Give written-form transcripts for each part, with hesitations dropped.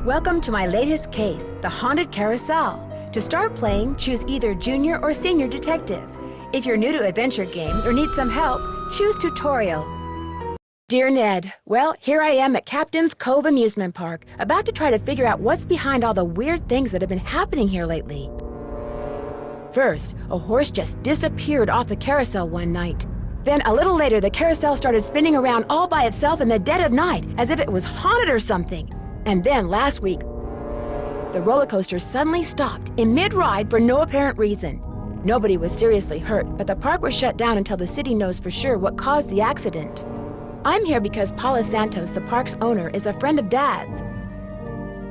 Welcome to my latest case, the Haunted Carousel. To start playing, choose either Junior or Senior Detective. If you're new to adventure games or need some help, choose Tutorial. Dear Ned, well, here I am at Captain's Cove Amusement Park, about to try to figure out what's behind all the weird things that have been happening here lately. First, a horse just disappeared off the carousel one night. Then, a little later, the carousel started spinning around all by itself in the dead of night, as if it was haunted or something. And then, last week, the roller coaster suddenly stopped in mid-ride for no apparent reason. Nobody was seriously hurt, but the park was shut down until the city knows for sure what caused the accident. I'm here because Paula Santos, the park's owner, is a friend of Dad's.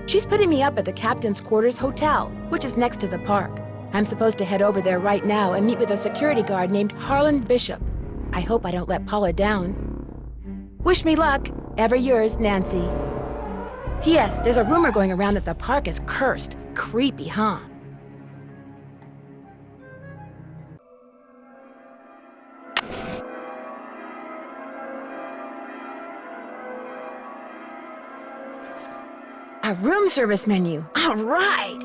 She's putting me up at the Captain's Quarters Hotel, which is next to the park. I'm supposed to head over there right now and meet with a security guard named Harlan Bishop. I hope I don't let Paula down. Wish me luck. Ever yours, Nancy. P.S. There's a rumor going around that the park is cursed. Creepy, huh? A room service menu. All right!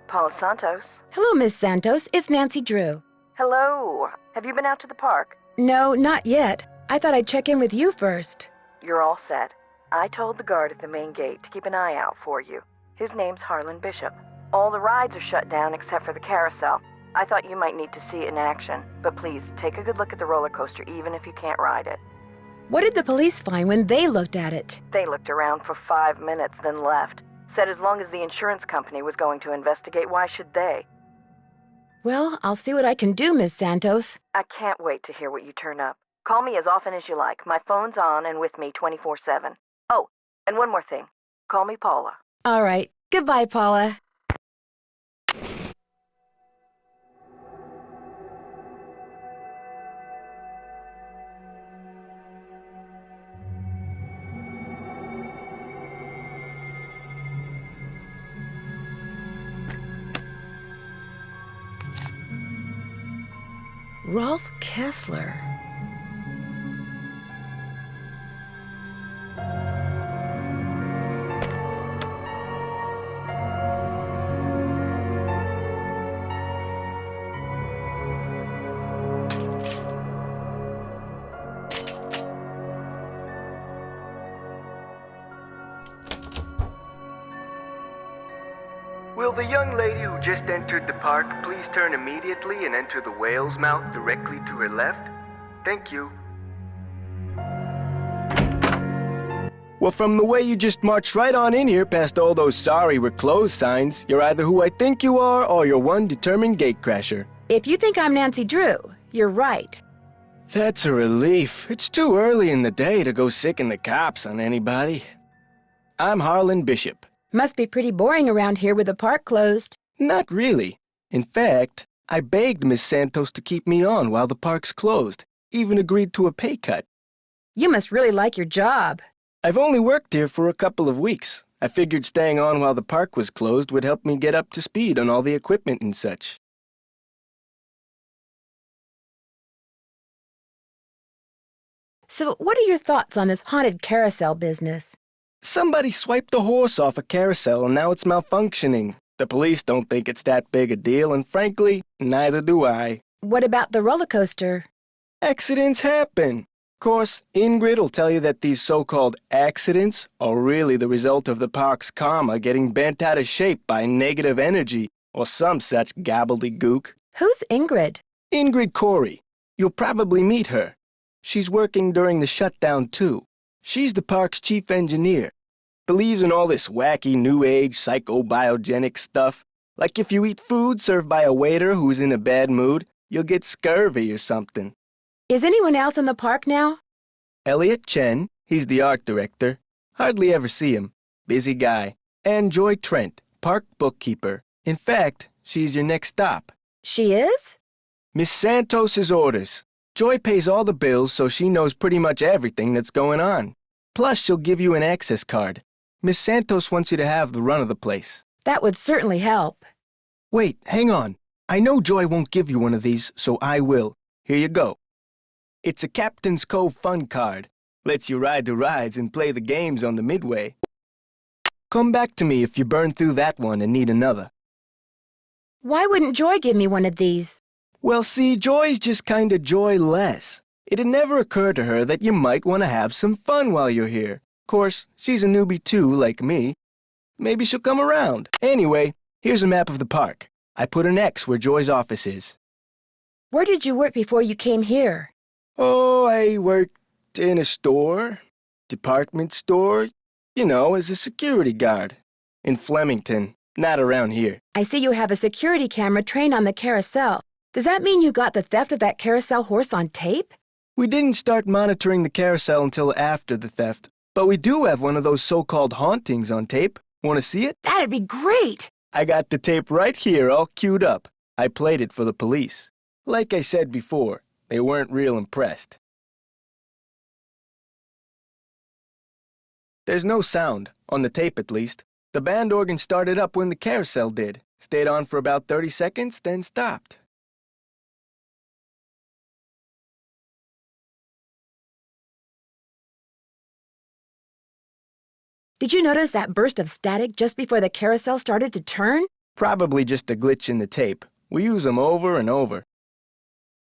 Paula Santos. Hello, Miss Santos. It's Nancy Drew. Hello. Have you been out to the park? No, not yet. I thought I'd check in with you first. You're all set. I told the guard at the main gate to keep an eye out for you. His name's Harlan Bishop. All the rides are shut down except for the carousel. I thought you might need to see it in action, but please, take a good look at the roller coaster even if you can't ride it. What did the police find when they looked at it? They looked around for 5 minutes, then left. Said as long as the insurance company was going to investigate, why should they? Well, I'll see what I can do, Miss Santos. I can't wait to hear what you turn up. Call me as often as you like. My phone's on and with me 24/7. Oh, and one more thing. Call me Paula. All right. Goodbye, Paula. Rolf Kessler. Will the young lady who just entered the park please turn immediately and enter the whale's mouth directly to her left? Thank you. Well, from the way you just marched right on in here past all those sorry we're closed signs, you're either who I think you are or you're one determined gatecrasher. If you think I'm Nancy Drew, you're right. That's a relief. It's too early in the day to go sicking the cops on anybody. I'm Harlan Bishop. Must be pretty boring around here with the park closed. Not really. In fact, I begged Miss Santos to keep me on while the park's closed, even agreed to a pay cut. You must really like your job. I've only worked here for a couple of weeks. I figured staying on while the park was closed would help me get up to speed on all the equipment and such. So what are your thoughts on this haunted carousel business? Somebody swiped a horse off a carousel and now it's malfunctioning. The police don't think it's that big a deal, and frankly, neither do I. What about the roller coaster? Accidents happen. Of course, Ingrid will tell you that these so-called accidents are really the result of the park's karma getting bent out of shape by negative energy or some such gobbledygook. Who's Ingrid? Ingrid Corey. You'll probably meet her. She's working during the shutdown, too. She's the park's chief engineer. Believes in all this wacky new age psychobiogenic stuff. Like if you eat food served by a waiter who's in a bad mood, you'll get scurvy or something. Is anyone else in the park now? Elliot Chen, he's the art director. Hardly ever see him. Busy guy. And Joy Trent, park bookkeeper. In fact, she's your next stop. She is? Miss Santos's orders. Joy pays all the bills, so she knows pretty much everything that's going on. Plus, she'll give you an access card. Miss Santos wants you to have the run of the place. That would certainly help. Wait, hang on. I know Joy won't give you one of these, so I will. Here you go. It's a Captain's Cove Fun card. Lets you ride the rides and play the games on the midway. Come back to me if you burn through that one and need another. Why wouldn't Joy give me one of these? Well, see, Joy's just kinda joyless. It'd never occur to her that you might want to have some fun while you're here. Of course, she's a newbie too, like me. Maybe she'll come around. Anyway, here's a map of the park. I put an X where Joy's office is. Where did you work before you came here? Oh, I worked in a store, department store, you know, as a security guard. In Flemington, not around here. I see you have a security camera trained on the carousel. Does that mean you got the theft of that carousel horse on tape? We didn't start monitoring the carousel until after the theft, but we do have one of those so-called hauntings on tape. Want to see it? That'd be great! I got the tape right here all queued up. I played it for the police. Like I said before, they weren't real impressed. There's no sound, on the tape at least. The band organ started up when the carousel did. Stayed on for about 30 seconds, then stopped. Did you notice that burst of static just before the carousel started to turn? Probably just a glitch in the tape. We use them over and over.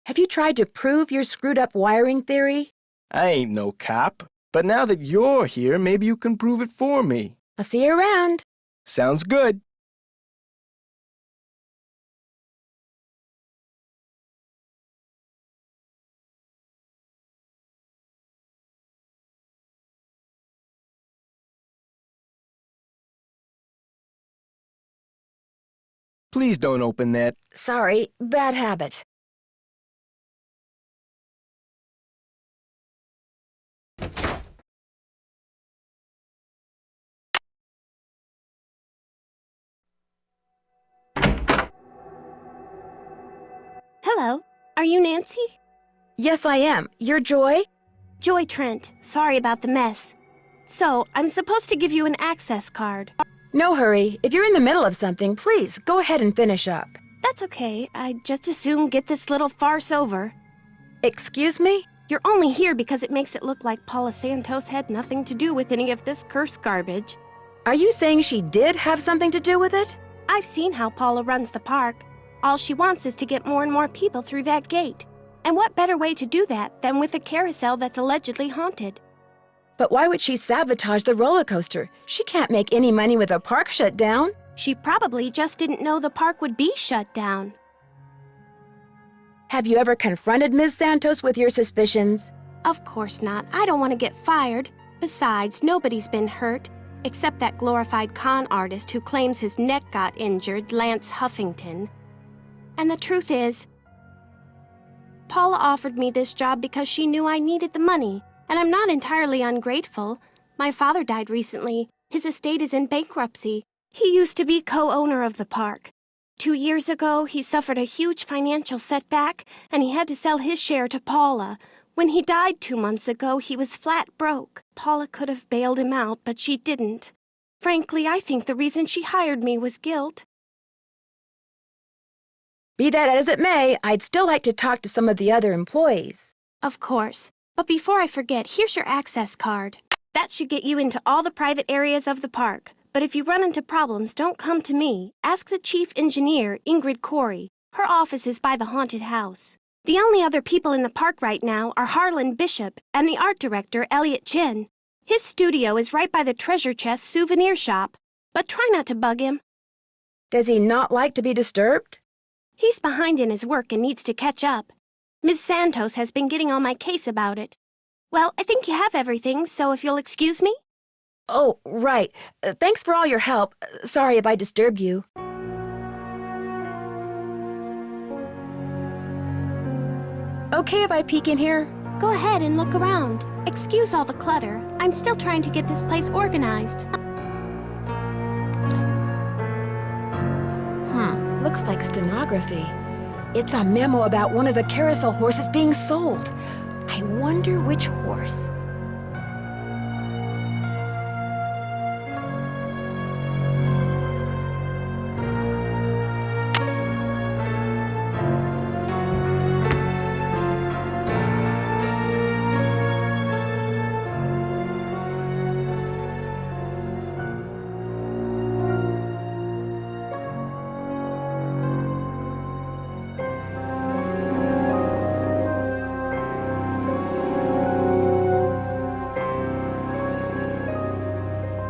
Have you tried to prove your screwed-up wiring theory? I ain't no cop, but now that you're here, maybe you can prove it for me. I'll see you around. Sounds good. Please don't open that. Sorry, bad habit. Hello, are you Nancy? Yes, I am. You're Joy? Joy Trent. Sorry about the mess. So, I'm supposed to give you an access card. No hurry. If you're in the middle of something, please go ahead and finish up. That's okay. I'd just as soon get this little farce over. Excuse me? You're only here because it makes it look like Paula Santos had nothing to do with any of this cursed garbage. Are you saying she did have something to do with it? I've seen how Paula runs the park. All she wants is to get more and more people through that gate. And what better way to do that than with a carousel that's allegedly haunted? But why would she sabotage the roller coaster? She can't make any money with the park shut down. She probably just didn't know the park would be shut down. Have you ever confronted Ms. Santos with your suspicions? Of course not. I don't want to get fired. Besides, nobody's been hurt, except that glorified con artist who claims his neck got injured, Lance Huffington. And the truth is, Paula offered me this job because she knew I needed the money, and I'm not entirely ungrateful. My father died recently. His estate is in bankruptcy. He used to be co-owner of the park. 2 years ago, he suffered a huge financial setback, and he had to sell his share to Paula. When he died 2 months ago, he was flat broke. Paula could have bailed him out, but she didn't. Frankly, I think the reason she hired me was guilt. Be that as it may, I'd still like to talk to some of the other employees. Of course. But before I forget, here's your access card. That should get you into all the private areas of the park. But if you run into problems, don't come to me. Ask the chief engineer, Ingrid Corey. Her office is by the haunted house. The only other people in the park right now are Harlan Bishop and the art director, Elliot Chen. His studio is right by the treasure chest souvenir shop. But try not to bug him. Does he not like to be disturbed? He's behind in his work and needs to catch up. Ms. Santos has been getting on my case about it. Well, I think you have everything, so if you'll excuse me? Oh, right. Thanks for all your help. Sorry if I disturbed you. Okay if I peek in here? Go ahead and look around. Excuse all the clutter. I'm still trying to get this place organized. Looks like stenography. It's a memo about one of the carousel horses being sold. I wonder which horse.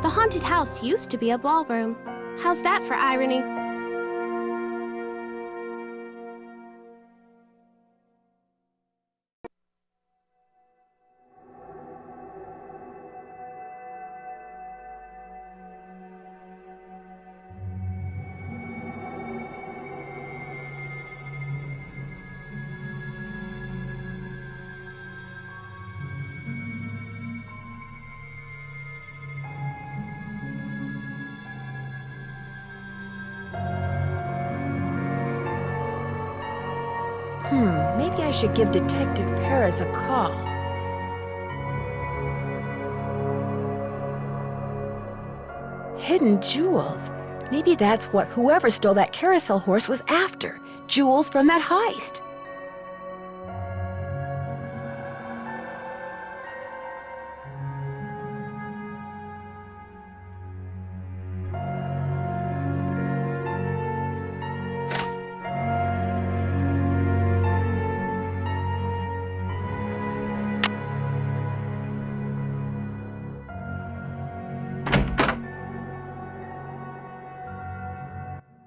The haunted house used to be a ballroom. How's that for irony? Maybe I should give Detective Paris a call. Hidden jewels. Maybe that's what whoever stole that carousel horse was after. Jewels from that heist.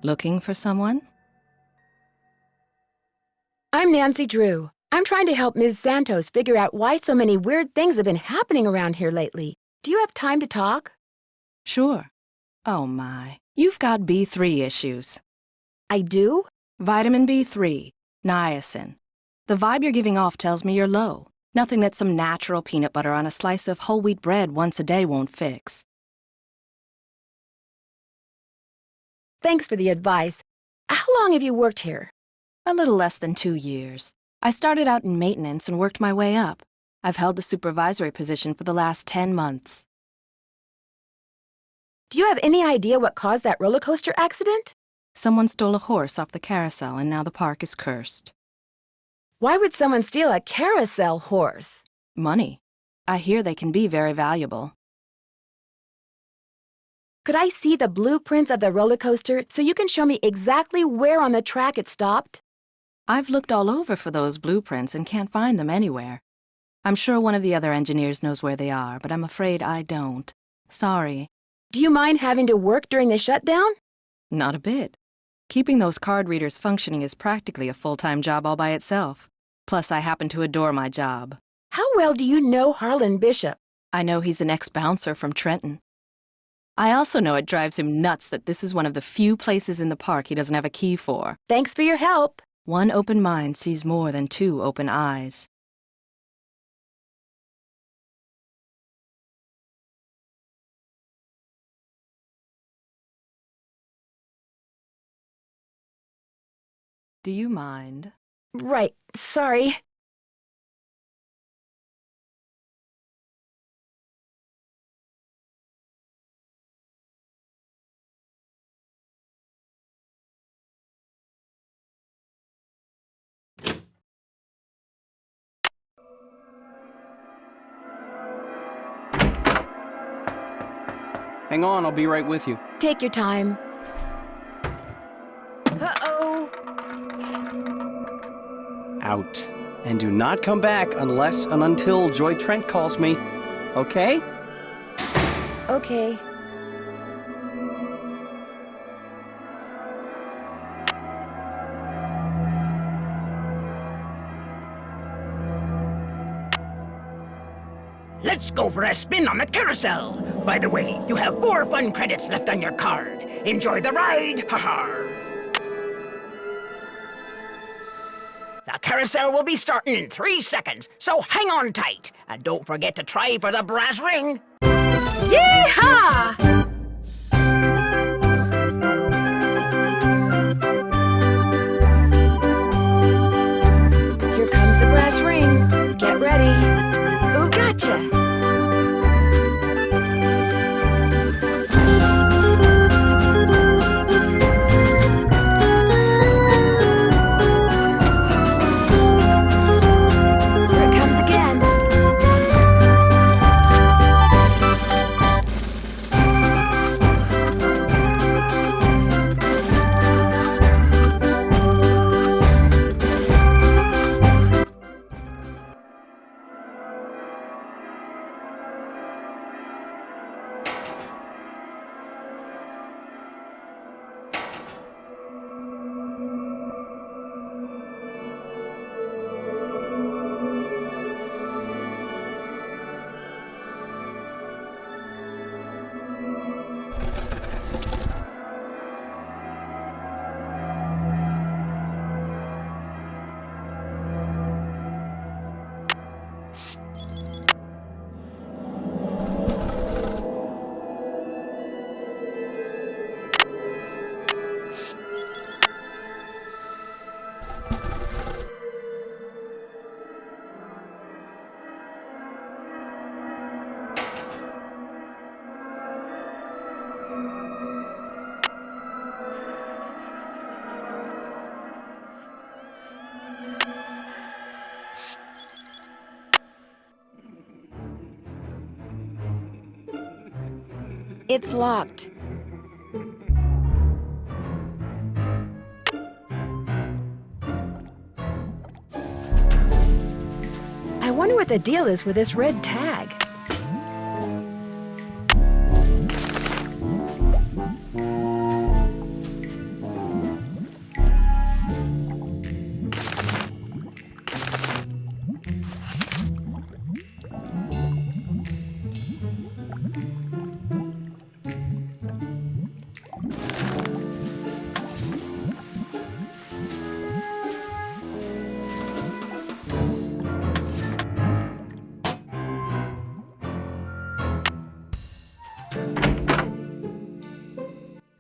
Looking for someone? I'm Nancy Drew. I'm trying to help Ms. Santos figure out why so many weird things have been happening around here lately. Do you have time to talk? Sure. Oh my, you've got B3 issues. I do? Vitamin B3, niacin. The vibe you're giving off tells me you're low. Nothing that some natural peanut butter on a slice of whole wheat bread once a day won't fix. Thanks for the advice. How long have you worked here? A little less than 2 years. I started out in maintenance and worked my way up. I've held the supervisory position for the last 10 months. Do you have any idea what caused that roller coaster accident? Someone stole a horse off the carousel and now the park is cursed. Why would someone steal a carousel horse? Money. I hear they can be very valuable. Could I see the blueprints of the roller coaster so you can show me exactly where on the track it stopped? I've looked all over for those blueprints and can't find them anywhere. I'm sure one of the other engineers knows where they are, but I'm afraid I don't. Sorry. Do you mind having to work during the shutdown? Not a bit. Keeping those card readers functioning is practically a full-time job all by itself. Plus, I happen to adore my job. How well do you know Harlan Bishop? I know he's an ex-bouncer from Trenton. I also know it drives him nuts that this is one of the few places in the park he doesn't have a key for. Thanks for your help. One open mind sees more than 2 open eyes. Do you mind? Right, sorry. Hang on, I'll be right with you. Take your time. Uh-oh. Out. And do not come back unless and until Joy Trent calls me. Okay? Okay. let's go for a spin on the carousel. By the way, you have 4 fun credits left on your card. Enjoy the ride, haha. The carousel will be starting in 3 seconds, so hang on tight. And don't forget to try for the brass ring. Yeehaw! Here comes the brass ring. Get ready. Ooh, gotcha! Here it comes again. It's locked. I wonder what the deal is with this red tag.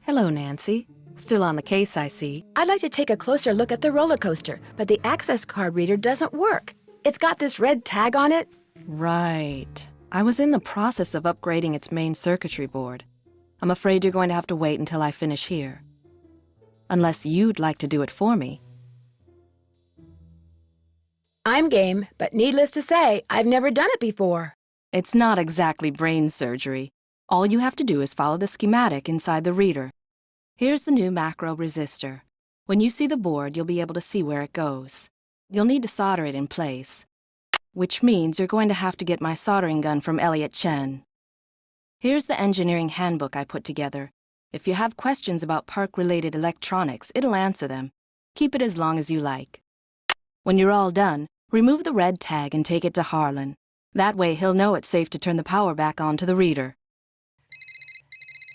Hello, Nancy. Still on the case, I see. I'd like to take a closer look at the roller coaster, but the access card reader doesn't work. It's got this red tag on it. Right. I was in the process of upgrading its main circuitry board. I'm afraid you're going to have to wait until I finish here. Unless you'd like to do it for me. I'm game, but needless to say, I've never done it before. It's not exactly brain surgery. All you have to do is follow the schematic inside the reader. Here's the new macro resistor. When you see the board, you'll be able to see where it goes. You'll need to solder it in place, which means you're going to have to get my soldering gun from Elliot Chen. Here's the engineering handbook I put together. If you have questions about park-related electronics, it'll answer them. Keep it as long as you like. When you're all done, remove the red tag and take it to Harlan. That way he'll know it's safe to turn the power back on to the reader.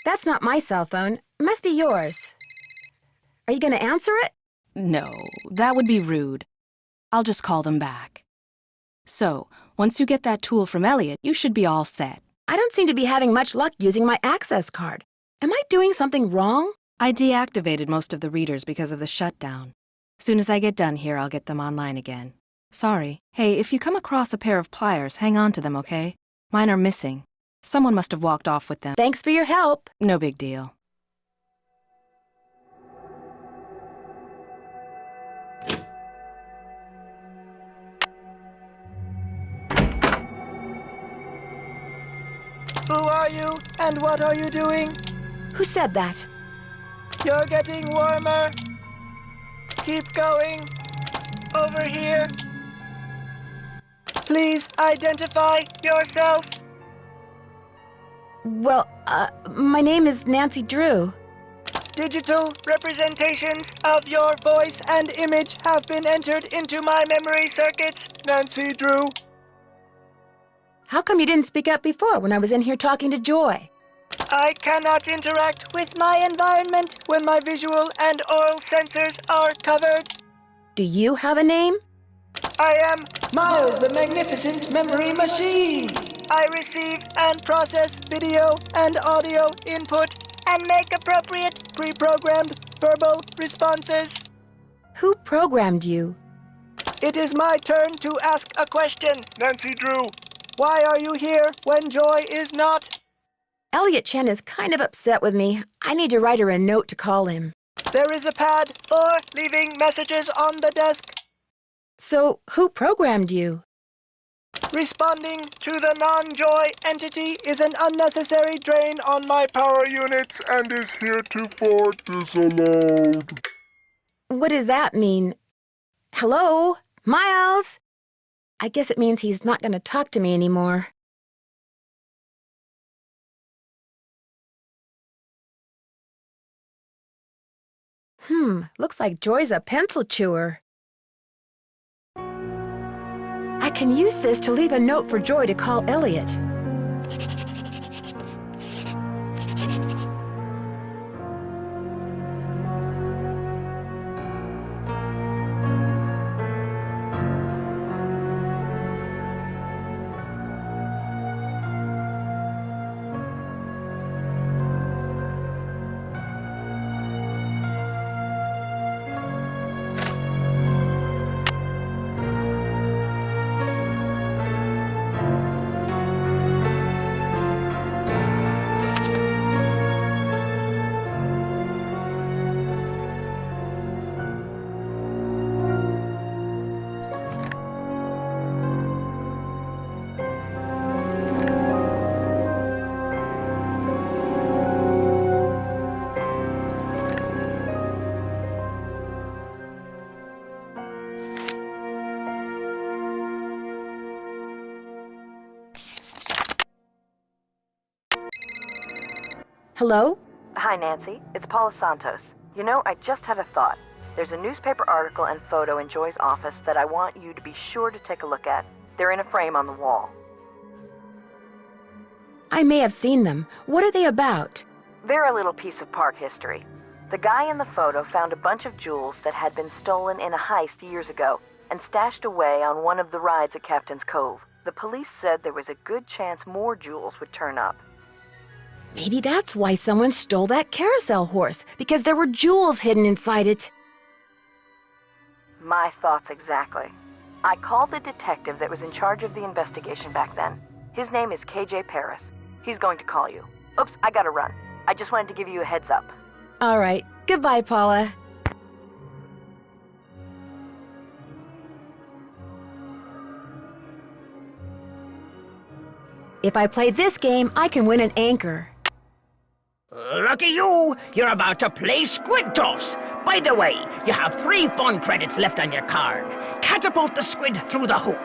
That's not my cell phone. It must be yours. Are you going to answer it? No, that would be rude. I'll just call them back. So, once you get that tool from Elliot, you should be all set. I don't seem to be having much luck using my access card. Am I doing something wrong? I deactivated most of the readers because of the shutdown. Soon as I get done here, I'll get them online again. Sorry. Hey, if you come across a pair of pliers, hang on to them, okay? Mine are missing. Someone must have walked off with them. Thanks for your help. No big deal. Who are you, and what are you doing? Who said that? You're getting warmer. Keep going. Over here. Please identify yourself. Well, my name is Nancy Drew. Digital representations of your voice and image have been entered into my memory circuits, Nancy Drew. How come you didn't speak up before when I was in here talking to Joy? I cannot interact with my environment when my visual and oral sensors are covered. Do you have a name? I am Miles the Magnificent Memory Machine. I receive and process video and audio input and make appropriate pre-programmed verbal responses. Who programmed you? It is my turn to ask a question, Nancy Drew. Why are you here when Joy is not? Elliot Chen is kind of upset with me. I need to write her a note to call him. There is a pad for leaving messages on the desk. So, who programmed you? Responding to the non-Joy entity is an unnecessary drain on my power units and is heretofore disallowed. What does that mean? Hello? Miles? I guess it means he's not going to talk to me anymore. Looks like Joy's a pencil chewer. I can use this to leave a note for Joy to call Elliot. Hello? Hi, Nancy. It's Paula Santos. You know, I just had a thought. There's a newspaper article and photo in Joy's office that I want you to be sure to take a look at. They're in a frame on the wall. I may have seen them. What are they about? They're a little piece of park history. The guy in the photo found a bunch of jewels that had been stolen in a heist years ago and stashed away on one of the rides at Captain's Cove. The police said there was a good chance more jewels would turn up. Maybe that's why someone stole that carousel horse, because there were jewels hidden inside it. My thoughts exactly. I called the detective that was in charge of the investigation back then. His name is KJ Paris. He's going to call you. Oops, I gotta run. I just wanted to give you a heads up. All right. Goodbye, Paula. If I play this game, I can win an anchor. Lucky you! You're about to play Squid Toss! By the way, you have 3 fun credits left on your card. Catapult the squid through the hoop.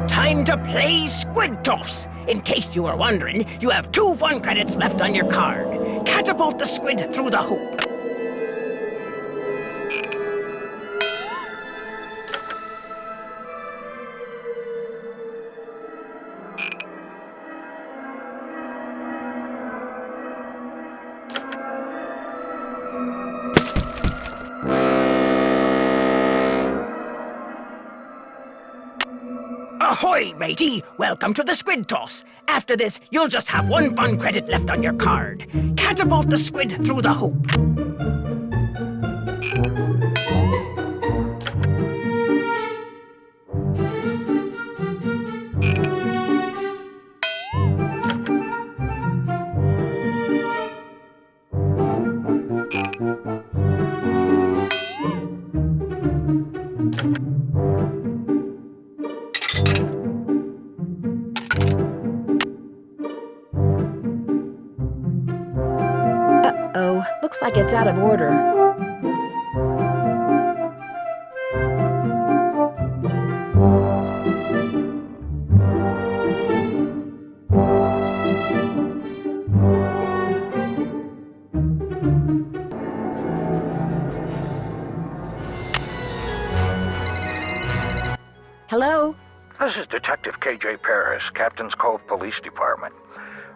Time to play Squid Toss! In case you were wondering, you have 2 fun credits left on your card. Catapult the squid through the hoop. Ahoy, matey! Welcome to the Squid Toss. After this, you'll just have 1 fun credit left on your card. Catapult the squid through the hoop. Uh-oh, looks like it's out of order. Hello? This is Detective KJ Paris, Captain's Cove Police Department.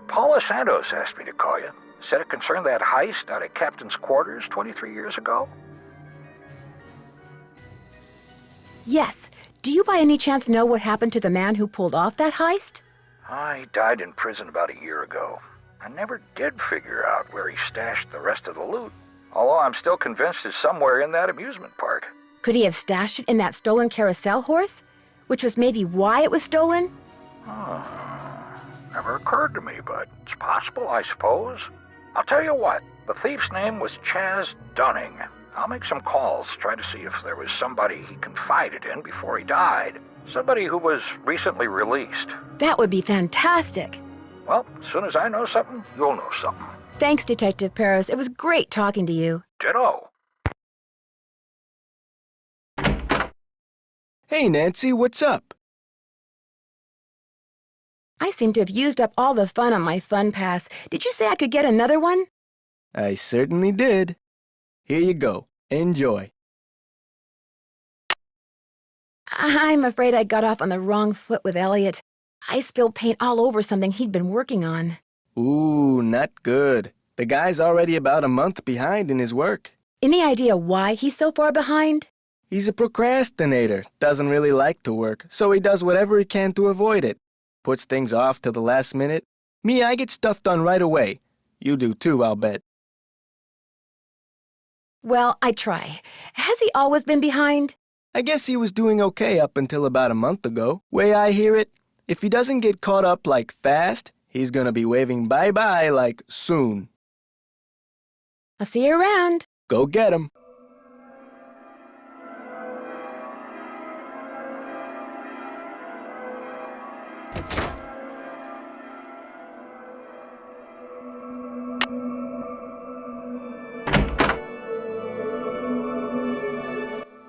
Paula Santos asked me to call you. Said it concerned that heist out at Captain's quarters 23 years ago. Yes. Do you by any chance know what happened to the man who pulled off that heist? He died in prison about a year ago. I never did figure out where he stashed the rest of the loot. Although I'm still convinced it's somewhere in that amusement park. Could he have stashed it in that stolen carousel horse? Which was maybe why it was stolen? Never occurred to me, but it's possible, I suppose. I'll tell you what, the thief's name was Chaz Dunning. I'll make some calls, try to see if there was somebody he confided in before he died. Somebody who was recently released. That would be fantastic. Well, as soon as I know something, you'll know something. Thanks, Detective Paris. It was great talking to you. Ditto. Hey, Nancy, what's up? I seem to have used up all the fun on my fun pass. Did you say I could get another one? I certainly did. Here you go. Enjoy. I'm afraid I got off on the wrong foot with Elliot. I spilled paint all over something he'd been working on. Ooh, not good. The guy's already about a month behind in his work. Any idea why he's so far behind? He's a procrastinator, doesn't really like to work, so he does whatever he can to avoid it. Puts things off to the last minute. Me, I get stuff done right away. You do too, I'll bet. Well, I try. Has he always been behind? I guess he was doing okay up until about a month ago. Way I hear it, if he doesn't get caught up like fast, he's gonna be waving bye-bye like soon. I'll see you around. Go get him.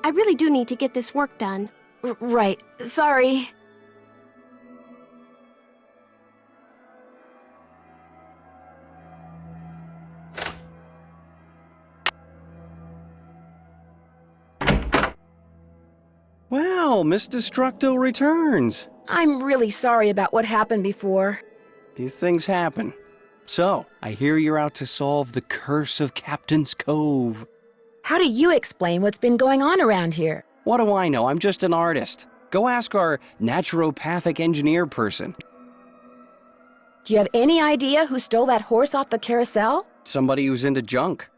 I really do need to get this work done. Right. Sorry. Well, Miss Destructo returns. I'm really sorry about what happened before. These things happen. So, I hear you're out to solve the curse of Captain's Cove. How do you explain what's been going on around here? What do I know? I'm just an artist. Go ask our naturopathic engineer person. Do you have any idea who stole that horse off the carousel? Somebody who's into junk.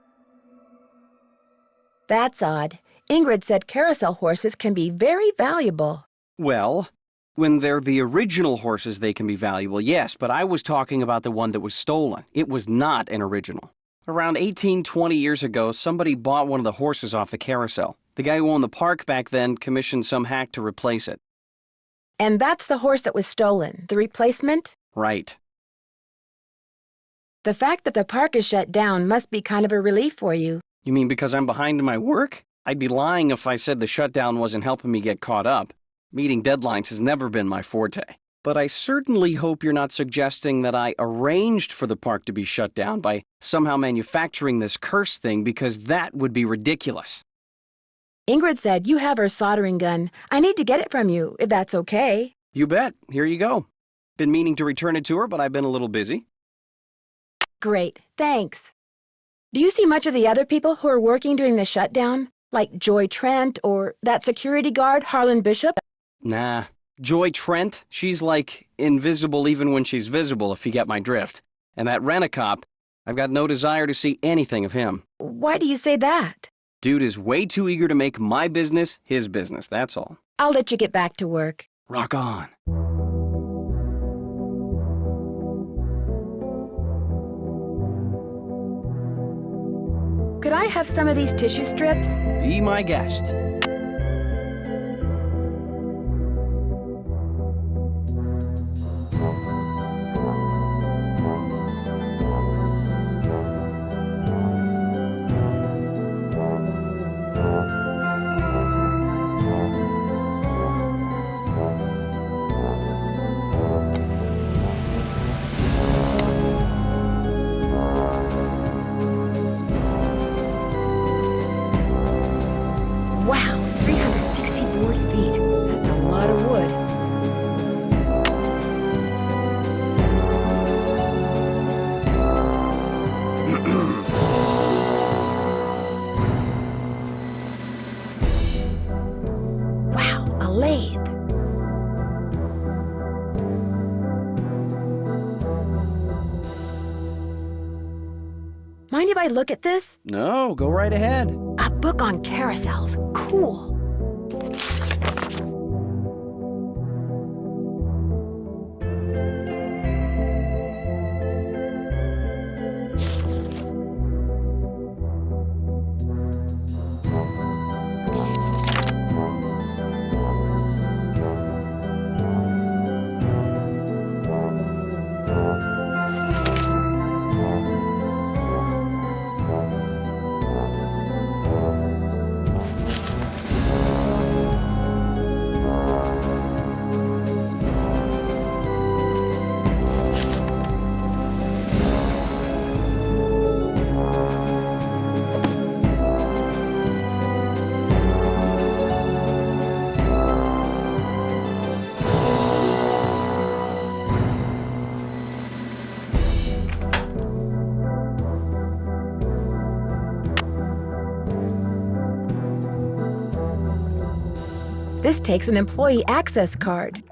That's odd. Ingrid said carousel horses can be very valuable. Well, when they're the original horses, they can be valuable, yes, but I was talking about the one that was stolen. It was not an original. Around 20 years ago, somebody bought one of the horses off the carousel. The guy who owned the park back then commissioned some hack to replace it. And that's the horse that was stolen, the replacement? Right. The fact that the park is shut down must be kind of a relief for you. You mean because I'm behind in my work? I'd be lying if I said the shutdown wasn't helping me get caught up. Meeting deadlines has never been my forte. But I certainly hope you're not suggesting that I arranged for the park to be shut down by somehow manufacturing this curse thing, because that would be ridiculous. Ingrid said you have her soldering gun. I need to get it from you, if that's okay. You bet. Here you go. Been meaning to return it to her, but I've been a little busy. Great, thanks. Do you see much of the other people who are working during the shutdown? Like Joy Trent or that security guard, Harlan Bishop? Nah. Joy Trent, she's like invisible even when she's visible, if you get my drift. And that rent-a-cop, I've got no desire to see anything of him. Why do you say that? Dude is way too eager to make my business his business, that's all. I'll let you get back to work. Rock on. Could I have some of these tissue strips? Be my guest. Wow, 364 feet. That's a lot of I look at this? No, go right ahead. A book on carousels. Cool. This takes an employee access card.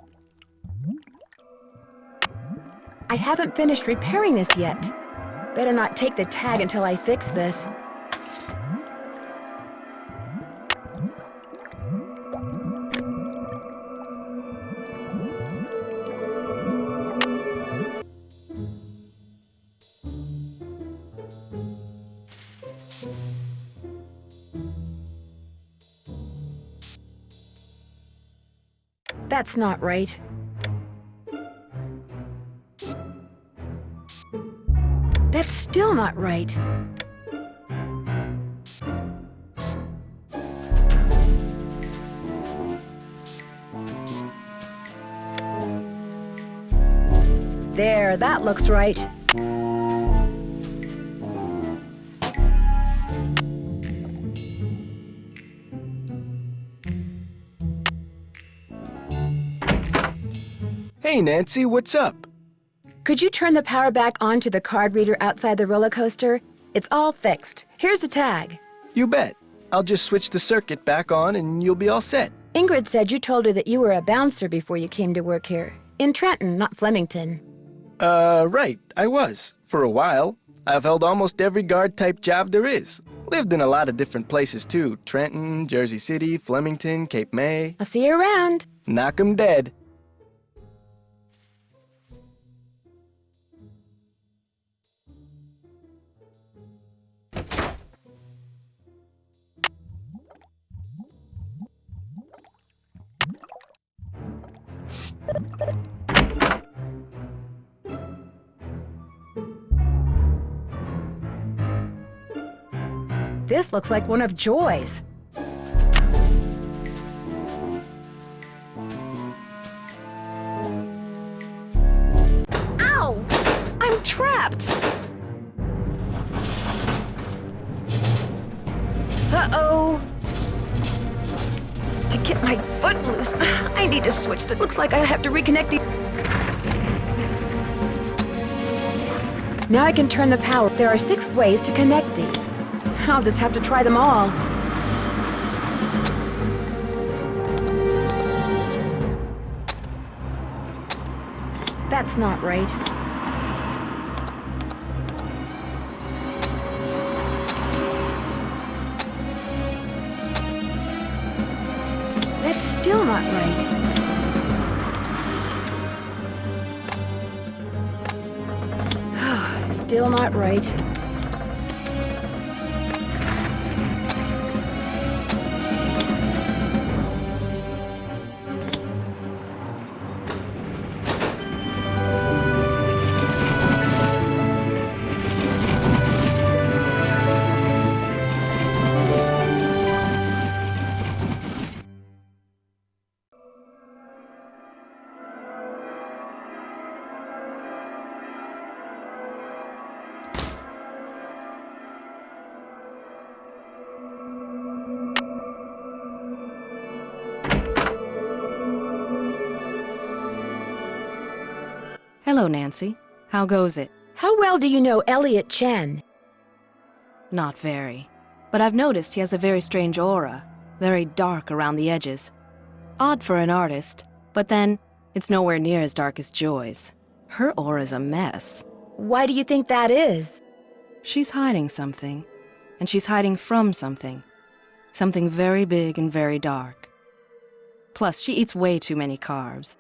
I haven't finished repairing this yet. Better not take the tag until I fix this. That's not right. That's still not right. There, that looks right. Hey, Nancy, what's up? Could you turn the power back on to the card reader outside the roller coaster? It's all fixed. Here's the tag. You bet. I'll just switch the circuit back on and you'll be all set. Ingrid said you told her that you were a bouncer before you came to work here. In Trenton, not Flemington. Right, I was. For a while. I've held almost every guard-type job there is. Lived in a lot of different places, too. Trenton, Jersey City, Flemington, Cape May. I'll see you around. Knock 'em dead. This looks like one of Joy's. Ow! I'm trapped! Uh-oh! To get my foot loose, I need to switch that. Looks like I have to reconnect the... Now I can turn the power. There are 6 ways to connect these. I'll just have to try them all. That's not right. That's still not right. Still not right. Hello, Nancy. How goes it? How well do you know Elliot Chen? Not very. But I've noticed he has a very strange aura. Very dark around the edges. Odd for an artist, but then it's nowhere near as dark as Joy's. Her aura's a mess. Why do you think that is? She's hiding something, and she's hiding from something. Something very big and very dark. Plus, she eats way too many carbs.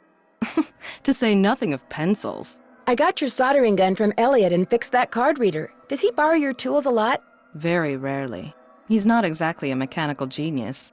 To say nothing of pencils. I got your soldering gun from Elliot and fixed that card reader. Does he borrow your tools a lot? Very rarely. He's not exactly a mechanical genius.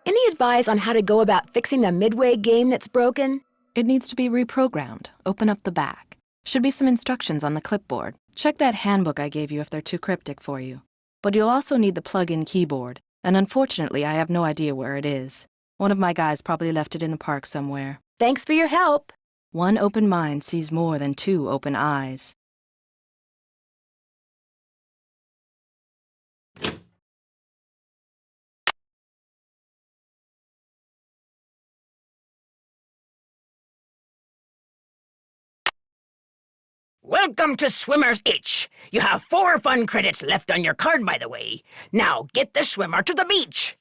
Any advice on how to go about fixing the Midway game that's broken? It needs to be reprogrammed. Open up the back. Should be some instructions on the clipboard. Check that handbook I gave you if they're too cryptic for you. But you'll also need the plug-in keyboard, and unfortunately I have no idea where it is. One of my guys probably left it in the park somewhere. Thanks for your help. One open mind sees more than two open eyes. Welcome to Swimmer's Itch. You have 4 fun credits left on your card, by the way. Now get the swimmer to the beach.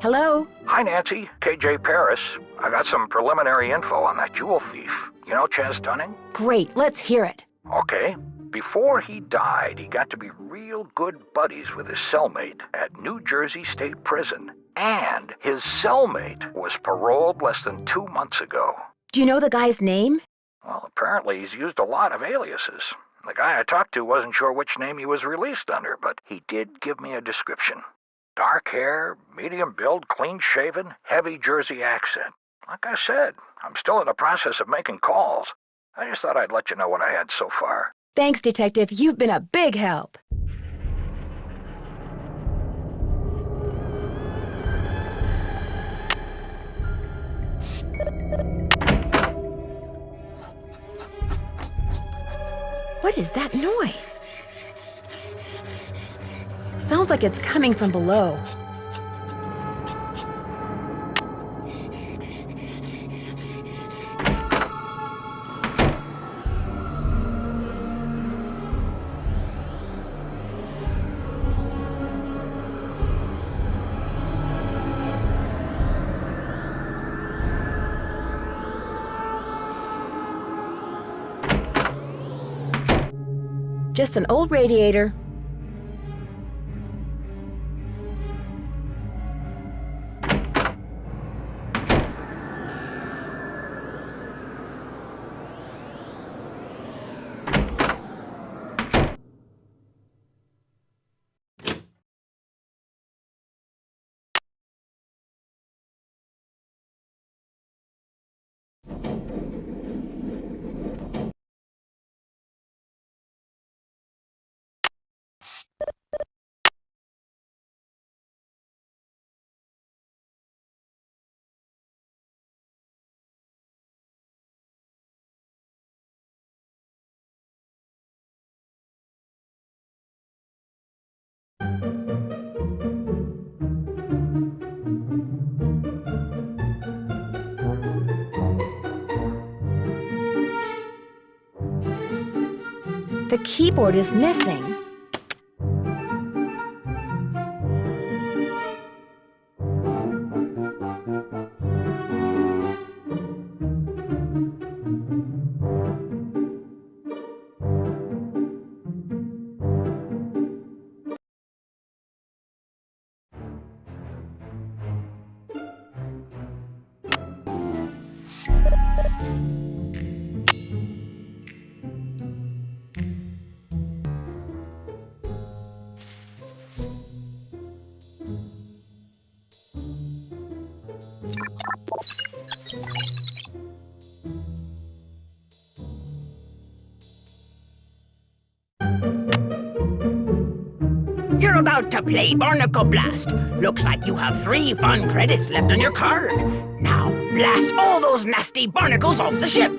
Hello? Hi, Nancy. KJ Paris. I got some preliminary info on that jewel thief. You know Chaz Dunning? Great, let's hear it. Okay. Before he died, he got to be real good buddies with his cellmate at New Jersey State Prison. And his cellmate was paroled less than 2 months ago. Do you know the guy's name? Well, apparently he's used a lot of aliases. The guy I talked to wasn't sure which name he was released under, but he did give me a description. Dark hair, medium build, clean-shaven, heavy Jersey accent. Like I said, I'm still in the process of making calls. I just thought I'd let you know what I had so far. Thanks, Detective. You've been a big help. What is that noise? Sounds like it's coming from below. Just an old radiator. The keyboard is missing. You're about to play Barnacle Blast. Looks like you have 3 fun credits left on your card. Now, blast all those nasty barnacles off the ship.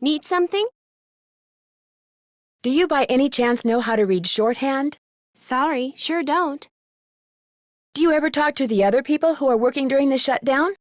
Need something? Do you by any chance know how to read shorthand? Sorry, sure don't. Do you ever talk to the other people who are working during the shutdown?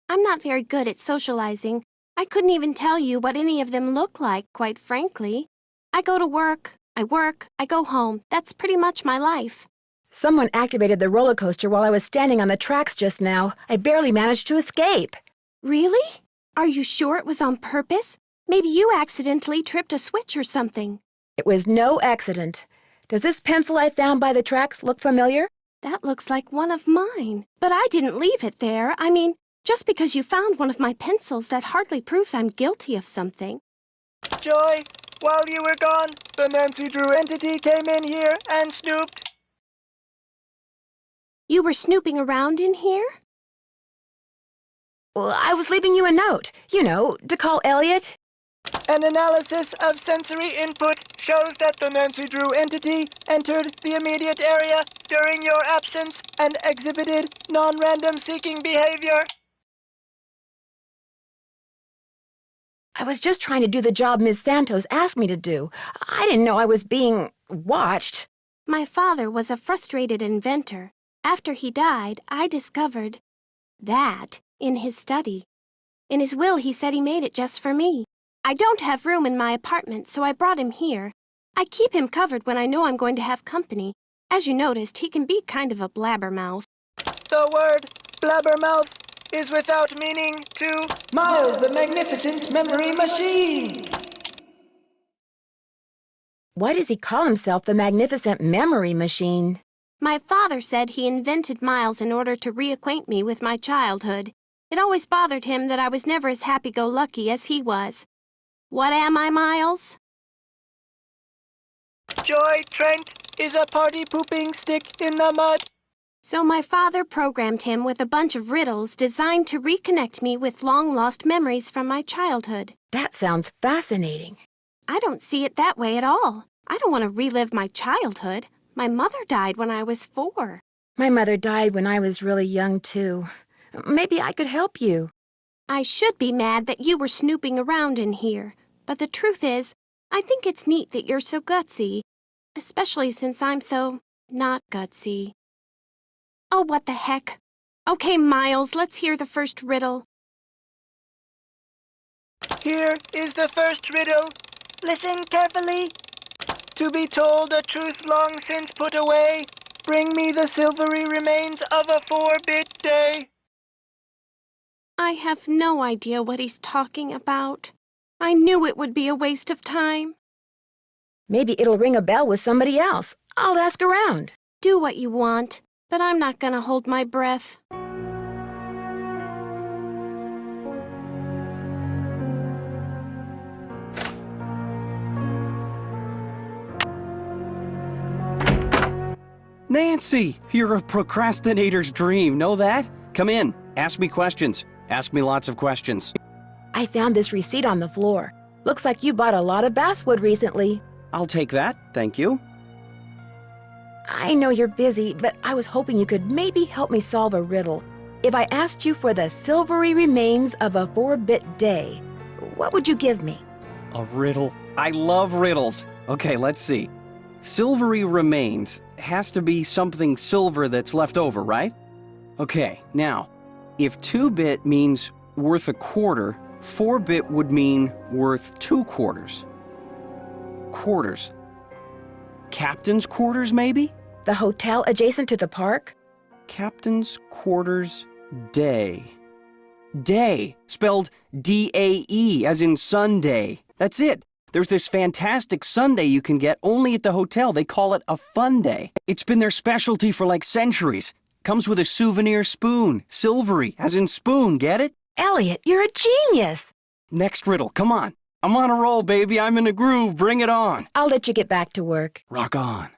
I'm not very good at socializing. I couldn't even tell you what any of them look like, quite frankly. I go to work, I go home. That's pretty much my life. Someone activated the roller coaster while I was standing on the tracks just now. I barely managed to escape. Really? Are you sure it was on purpose? Maybe you accidentally tripped a switch or something. It was no accident. Does this pencil I found by the tracks look familiar? That looks like one of mine. But I didn't leave it there. I mean, just because you found one of my pencils, that hardly proves I'm guilty of something. Joy, while you were gone, the Nancy Drew entity came in here and snooped. You were snooping around in here? Well, I was leaving you a note, to call Elliot. An analysis of sensory input shows that the Nancy Drew entity entered the immediate area during your absence and exhibited non-random seeking behavior. I was just trying to do the job Ms. Santos asked me to do. I didn't know I was being watched. My father was a frustrated inventor. After he died, I discovered that in his study. In his will, he said he made it just for me. I don't have room in my apartment, so I brought him here. I keep him covered when I know I'm going to have company. As you noticed, he can be kind of a blabbermouth. The word blabbermouth is without meaning to Miles the Magnificent Memory Machine. Why does he call himself the Magnificent Memory Machine? My father said he invented Miles in order to reacquaint me with my childhood. It always bothered him that I was never as happy-go-lucky as he was. What am I, Miles? Joy Trent is a party-pooping stick in the mud. So my father programmed him with a bunch of riddles designed to reconnect me with long-lost memories from my childhood. That sounds fascinating. I don't see it that way at all. I don't want to relive my childhood. My mother died when I was 4. My mother died when I was really young, too. Maybe I could help you. I should be mad that you were snooping around in here. But the truth is, I think it's neat that you're so gutsy. Especially since I'm so not gutsy. Oh, what the heck. Okay, Miles, let's hear the first riddle. Here is the first riddle. Listen carefully. To be told a truth long since put away, bring me the silvery remains of a 4-bit day. I have no idea what he's talking about. I knew it would be a waste of time. Maybe it'll ring a bell with somebody else. I'll ask around. Do what you want, but I'm not gonna hold my breath. Nancy, you're a procrastinator's dream. Know that? Come in. Ask me questions. Ask me lots of questions. I found this receipt on the floor. Looks like you bought a lot of basswood recently. I'll take that, thank you. I know you're busy, but I was hoping you could maybe help me solve a riddle. If I asked you for the silvery remains of a 4-bit day, what would you give me? A riddle? I love riddles. Okay, let's see. Silvery remains has to be something silver that's left over, right? Okay, now, if 2-bit means worth a quarter, 4-bit would mean worth 2 quarters. Quarters. Captain's quarters, maybe? The hotel adjacent to the park? Captain's quarters day. Day, spelled D-A-E, as in Sundae. That's it. There's this fantastic sundae you can get only at the hotel. They call it a fun day. It's been their specialty for like centuries. Comes with a souvenir spoon. Silvery, as in spoon, get it? Elliot, you're a genius! Next riddle, come on. I'm on a roll, baby. I'm in a groove. Bring it on. I'll let you get back to work. Rock on.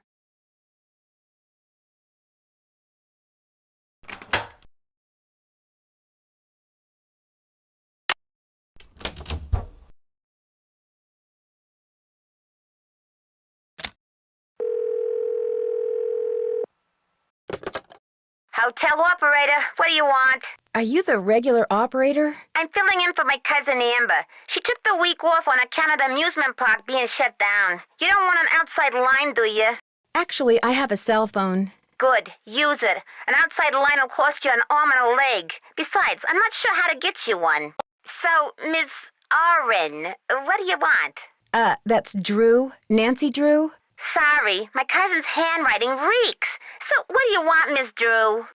Hotel operator, what do you want? Are you the regular operator? I'm filling in for my cousin Amber. She took the week off on account of the amusement park being shut down. You don't want an outside line, do you? Actually, I have a cell phone. Good. Use it. An outside line will cost you an arm and a leg. Besides, I'm not sure how to get you one. So, Miss Oren, what do you want? That's Drew. Nancy Drew? Sorry, my cousin's handwriting reeks. So, what do you want, Miss Drew?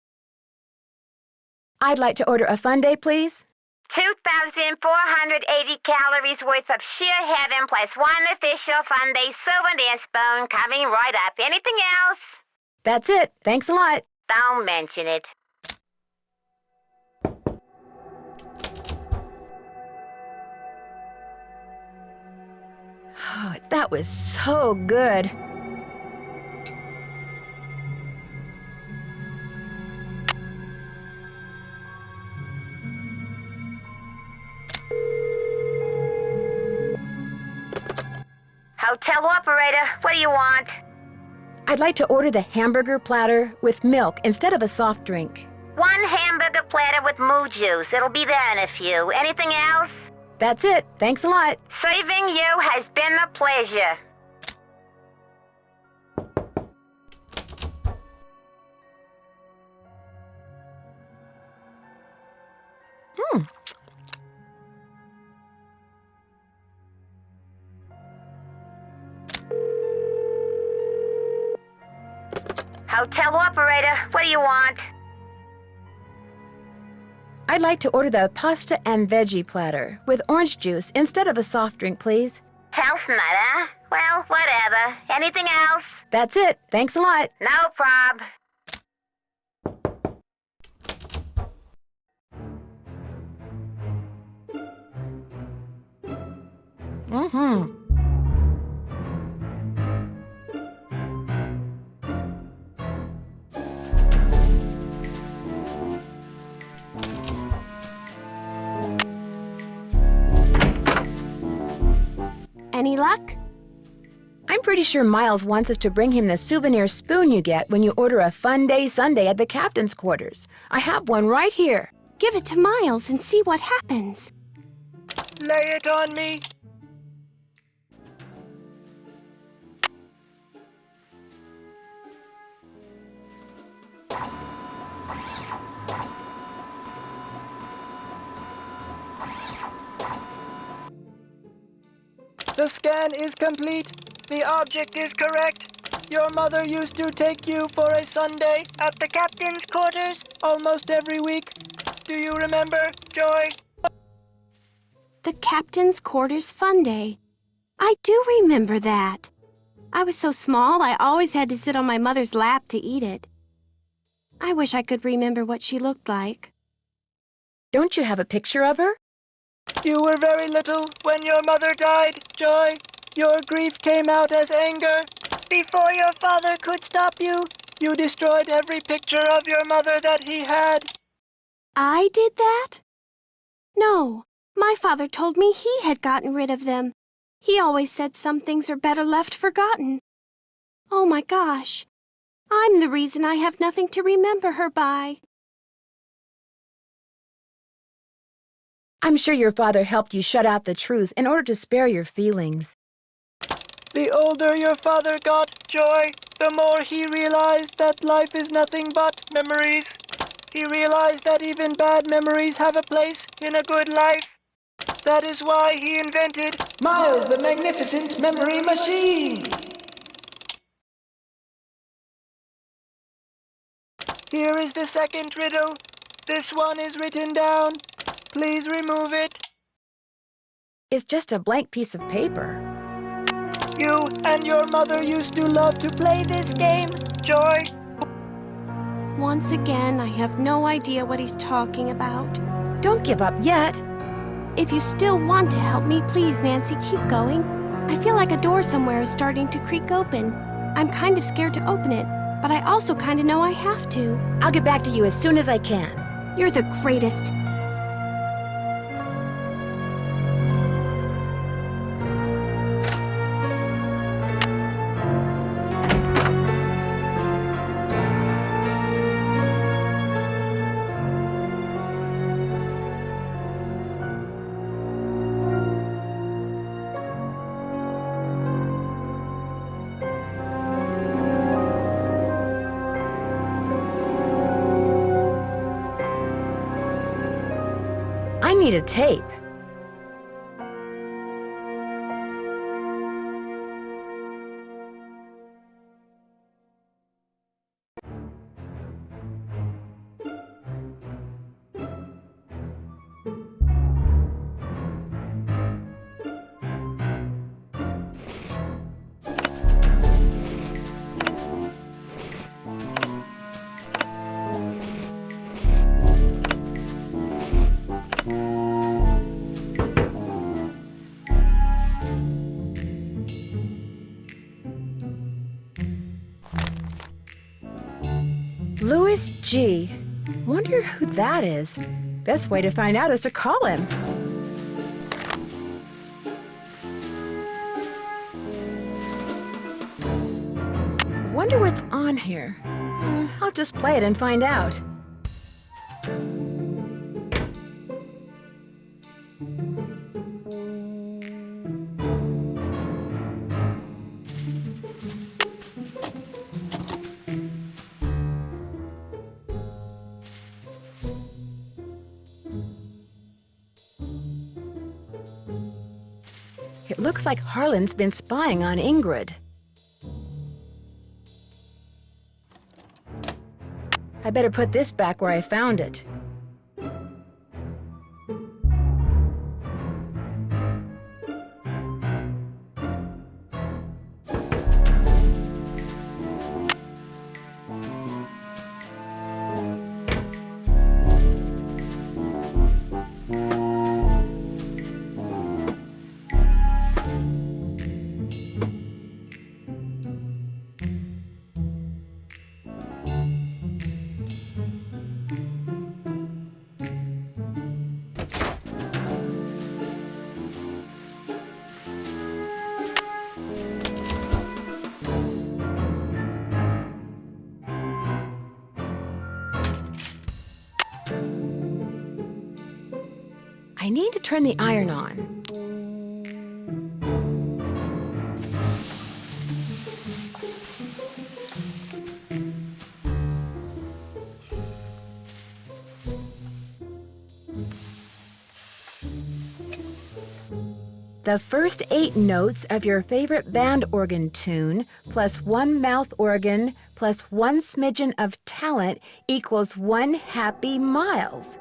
I'd like to order a Sundae, please. 2,480 calories worth of sheer heaven plus one official Sundae souvenir spoon coming right up. Anything else? That's it. Thanks a lot. Don't mention it. Oh, that was so good. Hotel operator, what do you want? I'd like to order the hamburger platter with milk instead of a soft drink. One hamburger platter with moo juice. It'll be there in a few. Anything else? That's it. Thanks a lot. Serving you has been a pleasure. Hotel operator, what do you want? I'd like to order the pasta and veggie platter with orange juice instead of a soft drink, please. Health nut, huh? Well, whatever. Anything else? That's it. Thanks a lot. No prob. Any luck? I'm pretty sure Miles wants us to bring him the souvenir spoon you get when you order a Sundae Sundae at the captain's quarters. I have one right here. Give it to Miles and see what happens. Lay it on me. The scan is complete. The object is correct. Your mother used to take you for a Sundae at the captain's quarters almost every week. Do you remember, Joy? The captain's quarters fun day. I do remember that. I was so small, I always had to sit on my mother's lap to eat it. I wish I could remember what she looked like. Don't you have a picture of her? You were very little when your mother died, Joy. Your grief came out as anger. Before your father could stop you, you destroyed every picture of your mother that he had. I did that? No, my father told me he had gotten rid of them. He always said some things are better left forgotten. Oh my gosh, I'm the reason I have nothing to remember her by. I'm sure your father helped you shut out the truth in order to spare your feelings. The older your father got, Joy, the more he realized that life is nothing but memories. He realized that even bad memories have a place in a good life. That is why he invented Miles the Magnificent Memory Machine. Here is the second riddle. This one is written down. Please remove it. It's just a blank piece of paper. You and your mother used to love to play this game, Joy. Once again, I have no idea what he's talking about. Don't give up yet. If you still want to help me, please, Nancy, keep going. I feel like a door somewhere is starting to creak open. I'm kind of scared to open it, but I also kind of know I have to. I'll get back to you as soon as I can. You're the greatest. need a tape. Louis G. Wonder who that is. Best way to find out is to call him. Wonder what's on here. I'll just play it and find out. It looks like Harlan's been spying on Ingrid. I better put this back where I found it. I need to turn the iron on. The first 8 notes of your favorite band organ tune, plus 1 mouth organ, plus 1 smidgen of talent equals 1 happy Miles.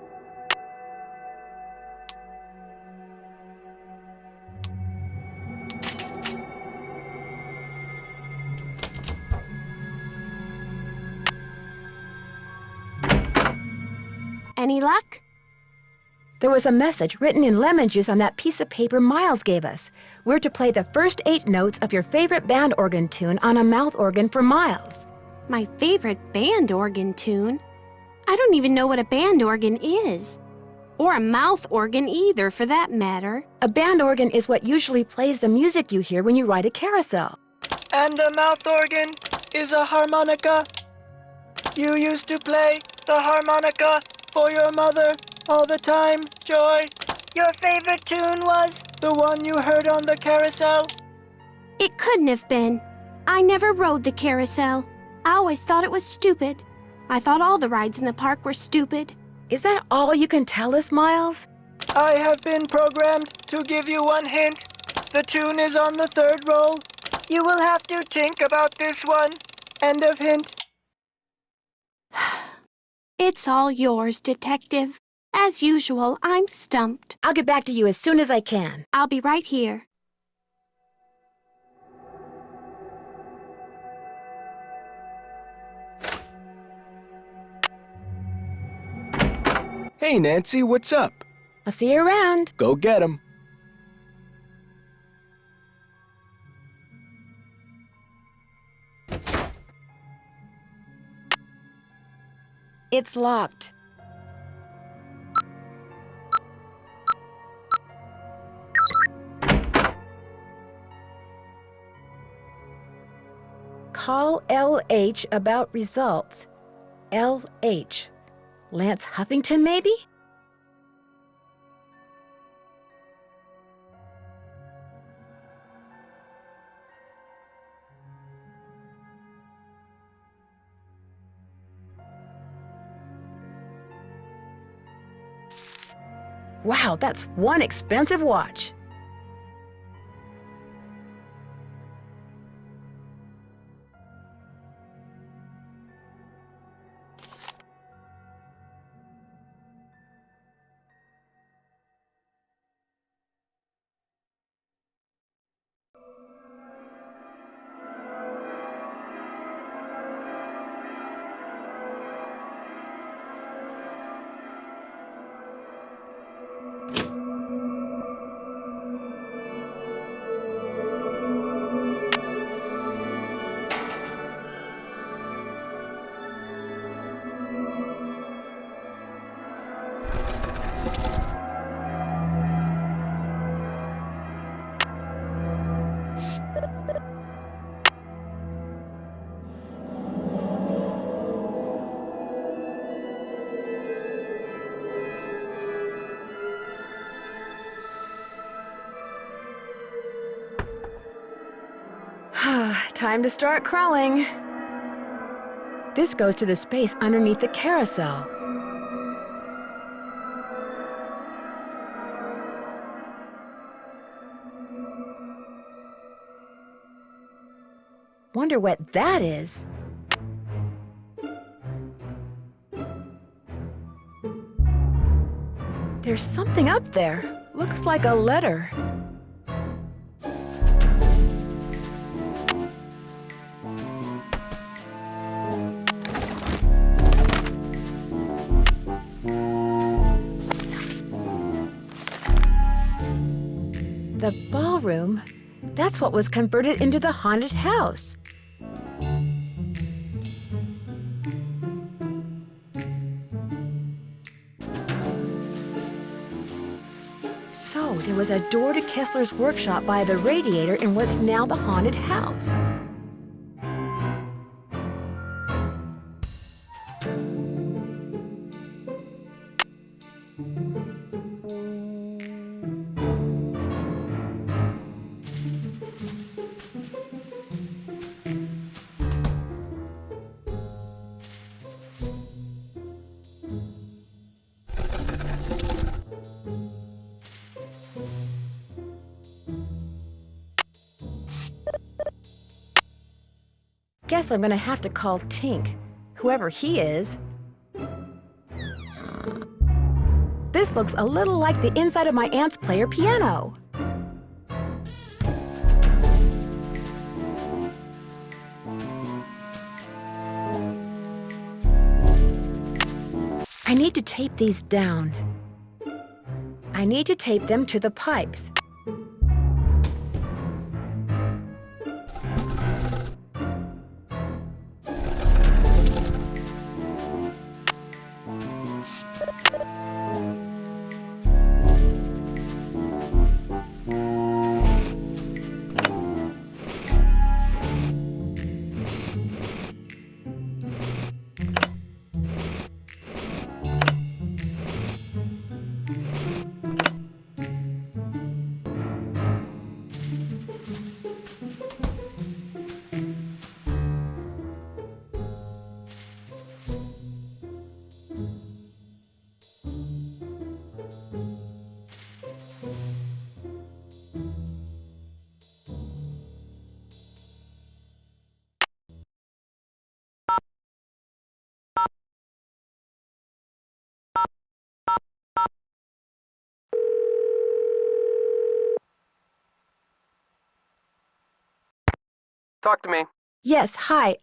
Any luck? There was a message written in lemon juice on that piece of paper Miles gave us. We're to play the first 8 notes of your favorite band organ tune on a mouth organ for Miles. My favorite band organ tune? I don't even know what a band organ is. Or a mouth organ either, for that matter. A band organ is what usually plays the music you hear when you ride a carousel. And a mouth organ is a harmonica. You used to play the harmonica for your mother all the time, Joy. Your favorite tune was the one you heard on the carousel? It couldn't have been. I never rode the carousel. I always thought it was stupid. I thought all the rides in the park were stupid. Is that all you can tell us, Miles? I have been programmed to give you one hint. The tune is on the 3rd roll. You will have to think about this one. End of hint. It's all yours, Detective. As usual, I'm stumped. I'll get back to you as soon as I can. I'll be right here. Hey, Nancy, what's up? I'll see you around. Go get 'em. It's locked. Call LH about results. LH. Lance Huffington, maybe? Wow, that's one expensive watch. Time to start crawling. This goes to the space underneath the carousel. Wonder what that is. There's something up there. Looks like a letter. The ballroom? That's what was converted into the haunted house. So, there was a door to Kessler's workshop by the radiator in what's now the haunted house. Guess I'm gonna have to call Tink, whoever he is. This looks a little like the inside of my aunt's player piano. I need to tape these down. I need to tape them to the pipes. Talk to me. Yes, hi.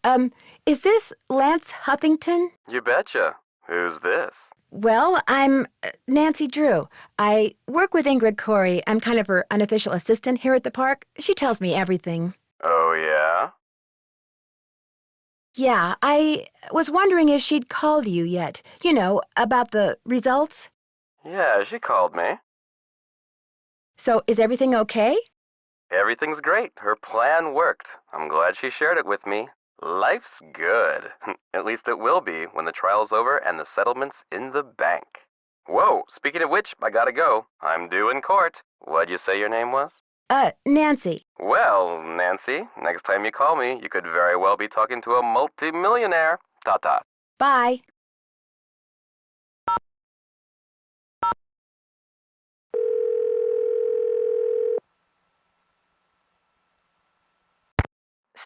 Is this Lance Huffington? You betcha. Who's this? Well, I'm Nancy Drew. I work with Ingrid Corey. I'm kind of her unofficial assistant here at the park. She tells me everything. Oh, yeah? Yeah, I was wondering if she'd called you yet. You know, about the results. Yeah, she called me. So, is everything okay? Everything's great. Her plan worked. I'm glad she shared it with me. Life's good. At least it will be when the trial's over and the settlement's in the bank. Whoa, speaking of which, I gotta go. I'm due in court. What'd you say your name was? Nancy. Well, Nancy, next time you call me, you could very well be talking to a multi-millionaire. Ta-ta. Bye.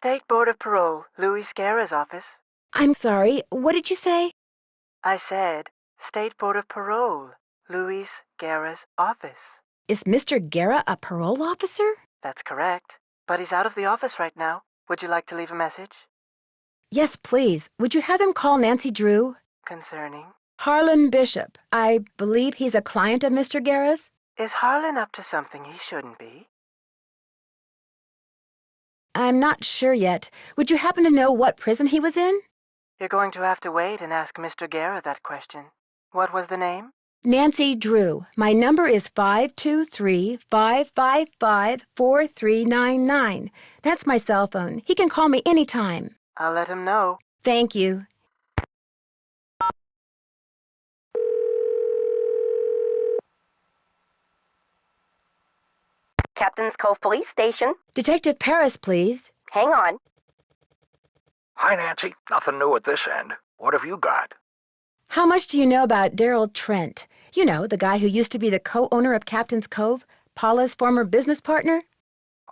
State Board of Parole, Louis Scarra's office. I'm sorry, what did you say? I said, State Board of Parole, Louis Scarra's office. Is Mr. Guerra a parole officer? That's correct. But he's out of the office right now. Would you like to leave a message? Yes, please. Would you have him call Nancy Drew? Concerning? Harlan Bishop. I believe he's a client of Mr. Guerra's. Is Harlan up to something he shouldn't be? I'm not sure yet. Would you happen to know what prison he was in? You're going to have to wait and ask Mr. Guerra that question. What was the name? Nancy Drew. My number is 523-555-4399. That's my cell phone. He can call me anytime. I'll let him know. Thank you. Captain's Cove Police Station. Detective Paris, please. Hang on. Hi, Nancy. Nothing new at this end. What have you got? How much do you know about Darrell Trent? You know, the guy who used to be the co-owner of Captain's Cove, Paula's former business partner?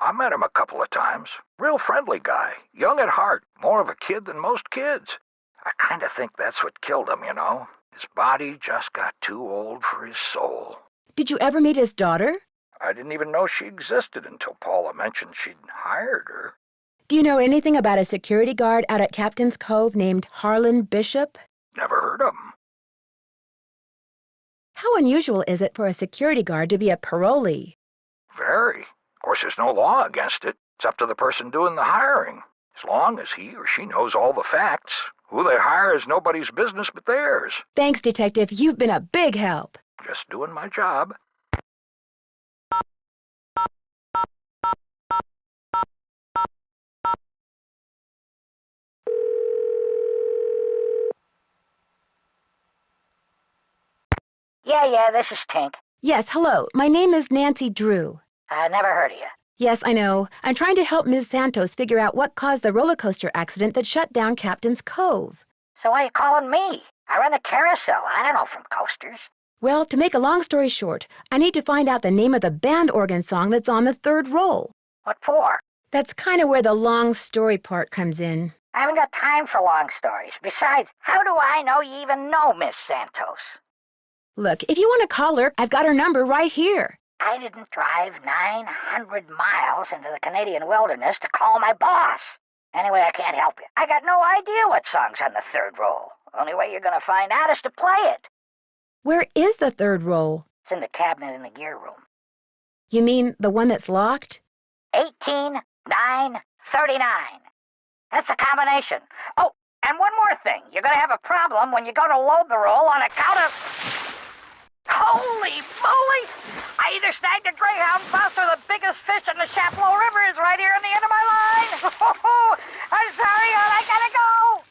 I met him a couple of times. Real friendly guy. Young at heart. More of a kid than most kids. I kind of think that's what killed him, you know. His body just got too old for his soul. Did you ever meet his daughter? I didn't even know she existed until Paula mentioned she'd hired her. Do you know anything about a security guard out at Captain's Cove named Harlan Bishop? Never heard of him. How unusual is it for a security guard to be a parolee? Very. Of course, there's no law against it. It's up to the person doing the hiring. As long as he or she knows all the facts, who they hire is nobody's business but theirs. Thanks, Detective. You've been a big help. Just doing my job. Yeah, this is Tink. Yes, hello. My name is Nancy Drew. I never heard of you. Yes, I know. I'm trying to help Ms. Santos figure out what caused the roller coaster accident that shut down Captain's Cove. So why are you calling me? I run the carousel. I don't know from coasters. Well, to make a long story short, I need to find out the name of the band organ song that's on the third roll. What for? That's kind of where the long story part comes in. I haven't got time for long stories. Besides, how do I know you even know Miss Santos? Look, if you want to call her, I've got her number right here. I didn't drive 900 miles into the Canadian wilderness to call my boss. Anyway, I can't help you. I got no idea what song's on the third roll. Only way you're gonna find out is to play it. Where is the third roll? It's in the cabinet in the gear room. You mean the one that's locked? 18, 9, 39. That's the combination. Oh, and one more thing. You're gonna have a problem when you go to load the roll on account of... Holy moly! I either snagged a greyhound bus or the biggest fish in the Chapleau River is right here in the end of my line! I'm sorry, hon, I gotta go!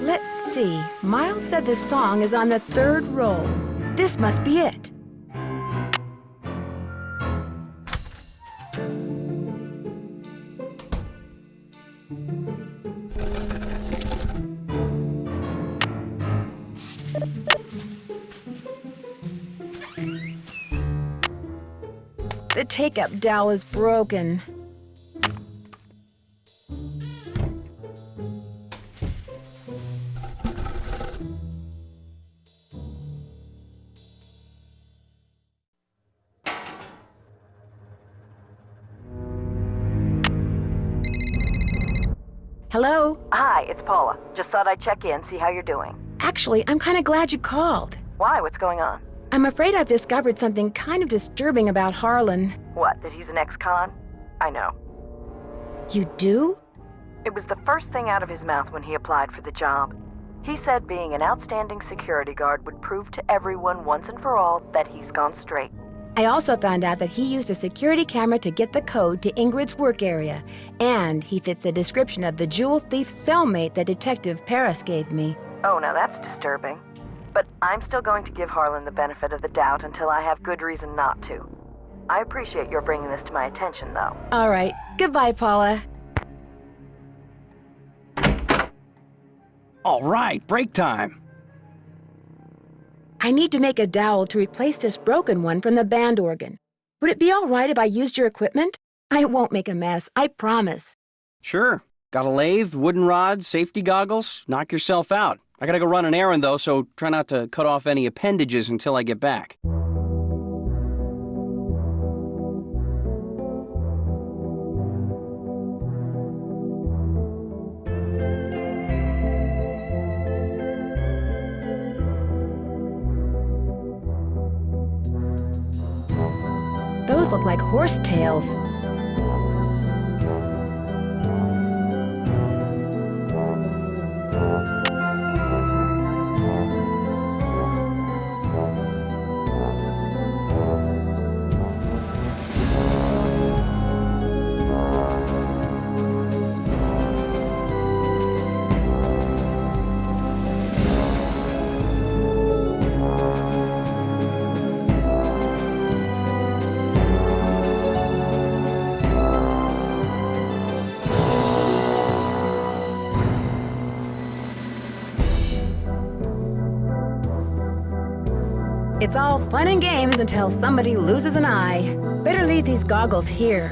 Let's see. Miles said the song is on the third roll. This must be it. The take-up dowel is broken. Hello? Hi, it's Paula. Just thought I'd check in, see how you're doing. Actually, I'm kind of glad you called. Why? What's going on? I'm afraid I've discovered something kind of disturbing about Harlan. What, that he's an ex-con? I know. You do? It was the first thing out of his mouth when he applied for the job. He said being an outstanding security guard would prove to everyone once and for all that he's gone straight. I also found out that he used a security camera to get the code to Ingrid's work area, and he fits the description of the jewel thief's cellmate that Detective Paris gave me. Oh, now that's disturbing. But I'm still going to give Harlan the benefit of the doubt until I have good reason not to. I appreciate your bringing this to my attention, though. All right. Goodbye, Paula. All right, break time. I need to make a dowel to replace this broken one from the band organ. Would it be all right if I used your equipment? I won't make a mess, I promise. Sure. Got a lathe, wooden rods, safety goggles. Knock yourself out. I gotta go run an errand, though, so try not to cut off any appendages until I get back. Those look like horse tails. It's all fun and games until somebody loses an eye. Better leave these goggles here.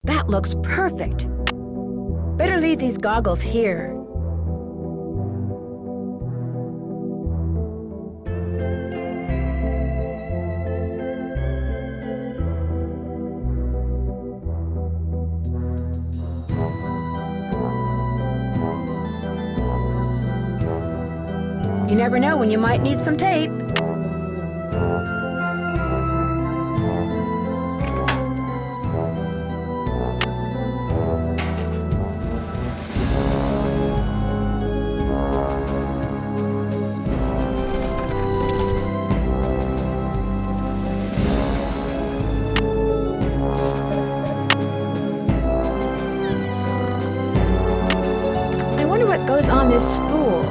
That looks perfect. Better leave these goggles here. You never know when you might need some tape. I wonder what goes on this spool.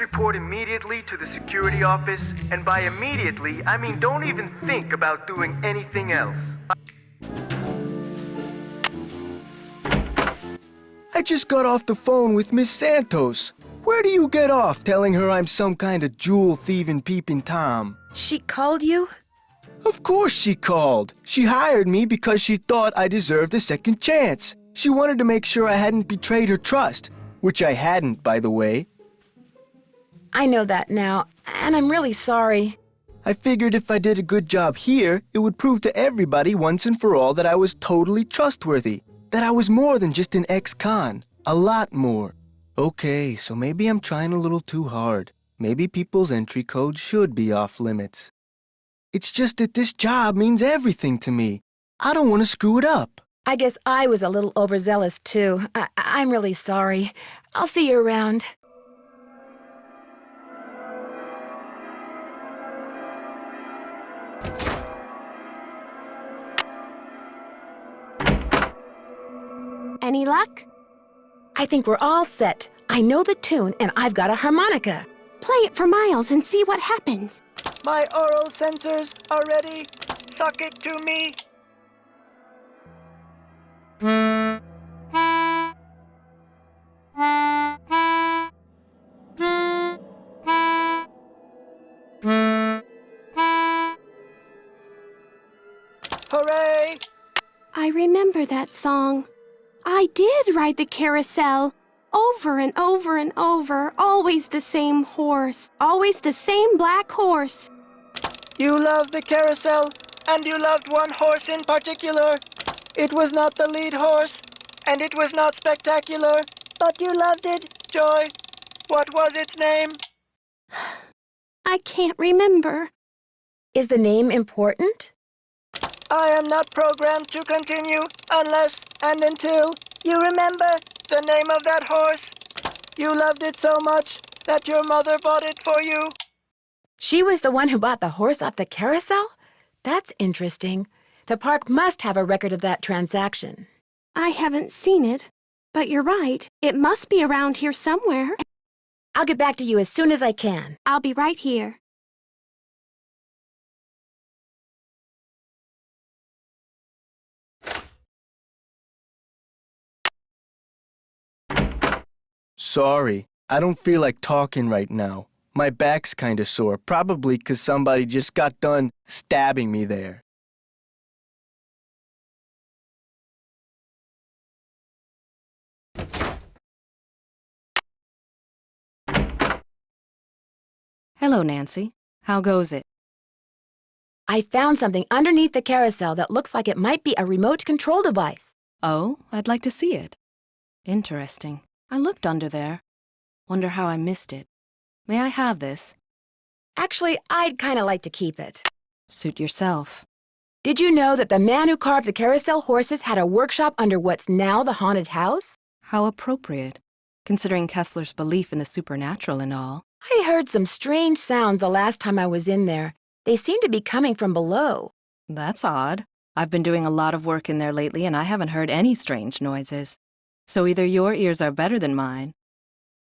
report immediately to the security office, and by immediately, I mean don't even think about doing anything else. I just got off the phone with Miss Santos. Where do you get off telling her I'm some kind of jewel-thieving peeping Tom? She called you? Of course she called. She hired me because she thought I deserved a second chance. She wanted to make sure I hadn't betrayed her trust, which I hadn't, by the way. I know that now, and I'm really sorry. I figured if I did a good job here, it would prove to everybody once and for all that I was totally trustworthy. That I was more than just an ex-con. A lot more. Okay, so maybe I'm trying a little too hard. Maybe people's entry codes should be off limits. It's just that this job means everything to me. I don't want to screw it up. I guess I was a little overzealous, too. I'm really sorry. I'll see you around. Any luck? I think we're all set. I know the tune, and I've got a harmonica. Play it for Miles and see what happens. My oral sensors are ready. Suck it to me. Hooray! I remember that song. I did ride the carousel. Over and over and over. Always the same horse. Always the same black horse. You love the carousel, and you loved one horse in particular. It was not the lead horse, and it was not spectacular, but you loved it, Joy. What was its name? I can't remember. Is the name important? I am not programmed to continue unless and until you remember the name of that horse. You loved it so much that your mother bought it for you. She was the one who bought the horse off the carousel? That's interesting. The park must have a record of that transaction. I haven't seen it, but you're right. It must be around here somewhere. I'll get back to you as soon as I can. I'll be right here. Sorry, I don't feel like talking right now. My back's kinda sore, probably 'cause somebody just got done stabbing me there. Hello, Nancy. How goes it? I found something underneath the carousel that looks like it might be a remote control device. Oh, I'd like to see it. Interesting. I looked under there. Wonder how I missed it. May I have this? Actually, I'd kind of like to keep it. Suit yourself. Did you know that the man who carved the carousel horses had a workshop under what's now the haunted house? How appropriate, considering Kessler's belief in the supernatural and all. I heard some strange sounds the last time I was in there. They seemed to be coming from below. That's odd. I've been doing a lot of work in there lately and I haven't heard any strange noises. So either your ears are better than mine,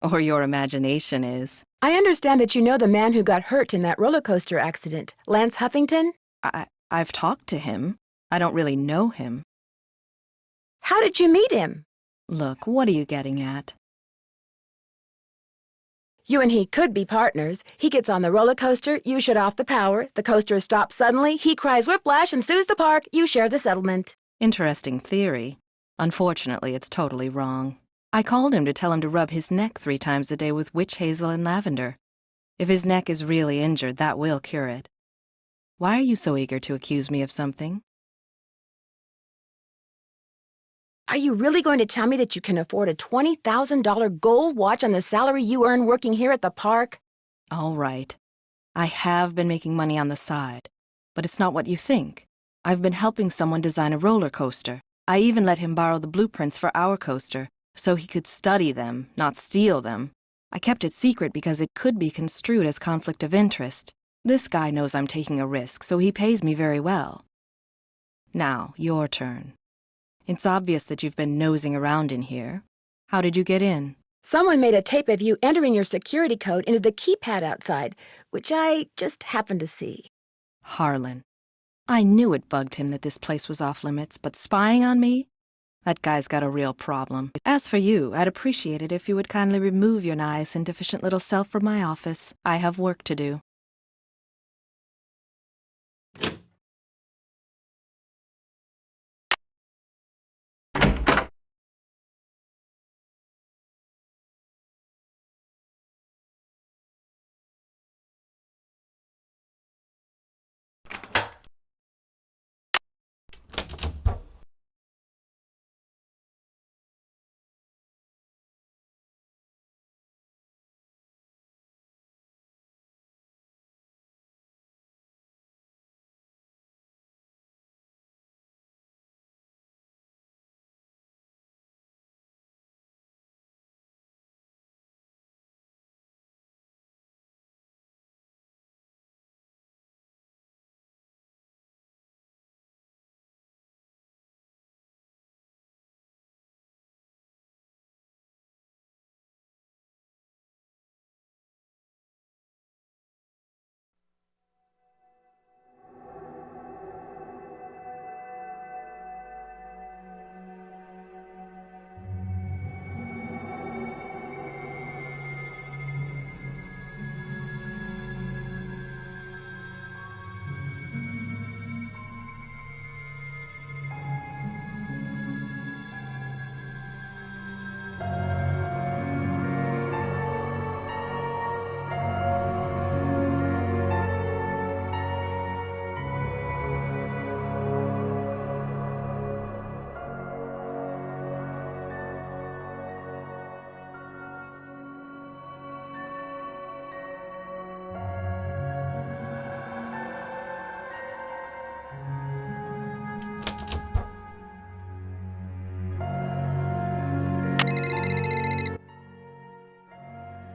or your imagination is. I understand that you know the man who got hurt in that roller coaster accident, Lance Huffington? I've talked to him. I don't really know him. How did you meet him? Look, what are you getting at? You and he could be partners. He gets on the roller coaster, you shut off the power, the coaster stops suddenly, he cries whiplash and sues the park, you share the settlement. Interesting theory. Unfortunately, it's totally wrong. I called him to tell him to rub his neck 3 times a day with witch hazel and lavender. If his neck is really injured, that will cure it. Why are you so eager to accuse me of something? Are you really going to tell me that you can afford a $20,000 gold watch on the salary you earn working here at the park? All right. I have been making money on the side, but it's not what you think. I've been helping someone design a roller coaster. I even let him borrow the blueprints for our coaster, so he could study them, not steal them. I kept it secret because it could be construed as conflict of interest. This guy knows I'm taking a risk, so he pays me very well. Now, your turn. It's obvious that you've been nosing around in here. How did you get in? Someone made a tape of you entering your security code into the keypad outside, which I just happened to see. Harlan. I knew it bugged him that this place was off limits, but spying on me? That guy's got a real problem. As for you, I'd appreciate it if you would kindly remove your nice and deficient little self from my office. I have work to do.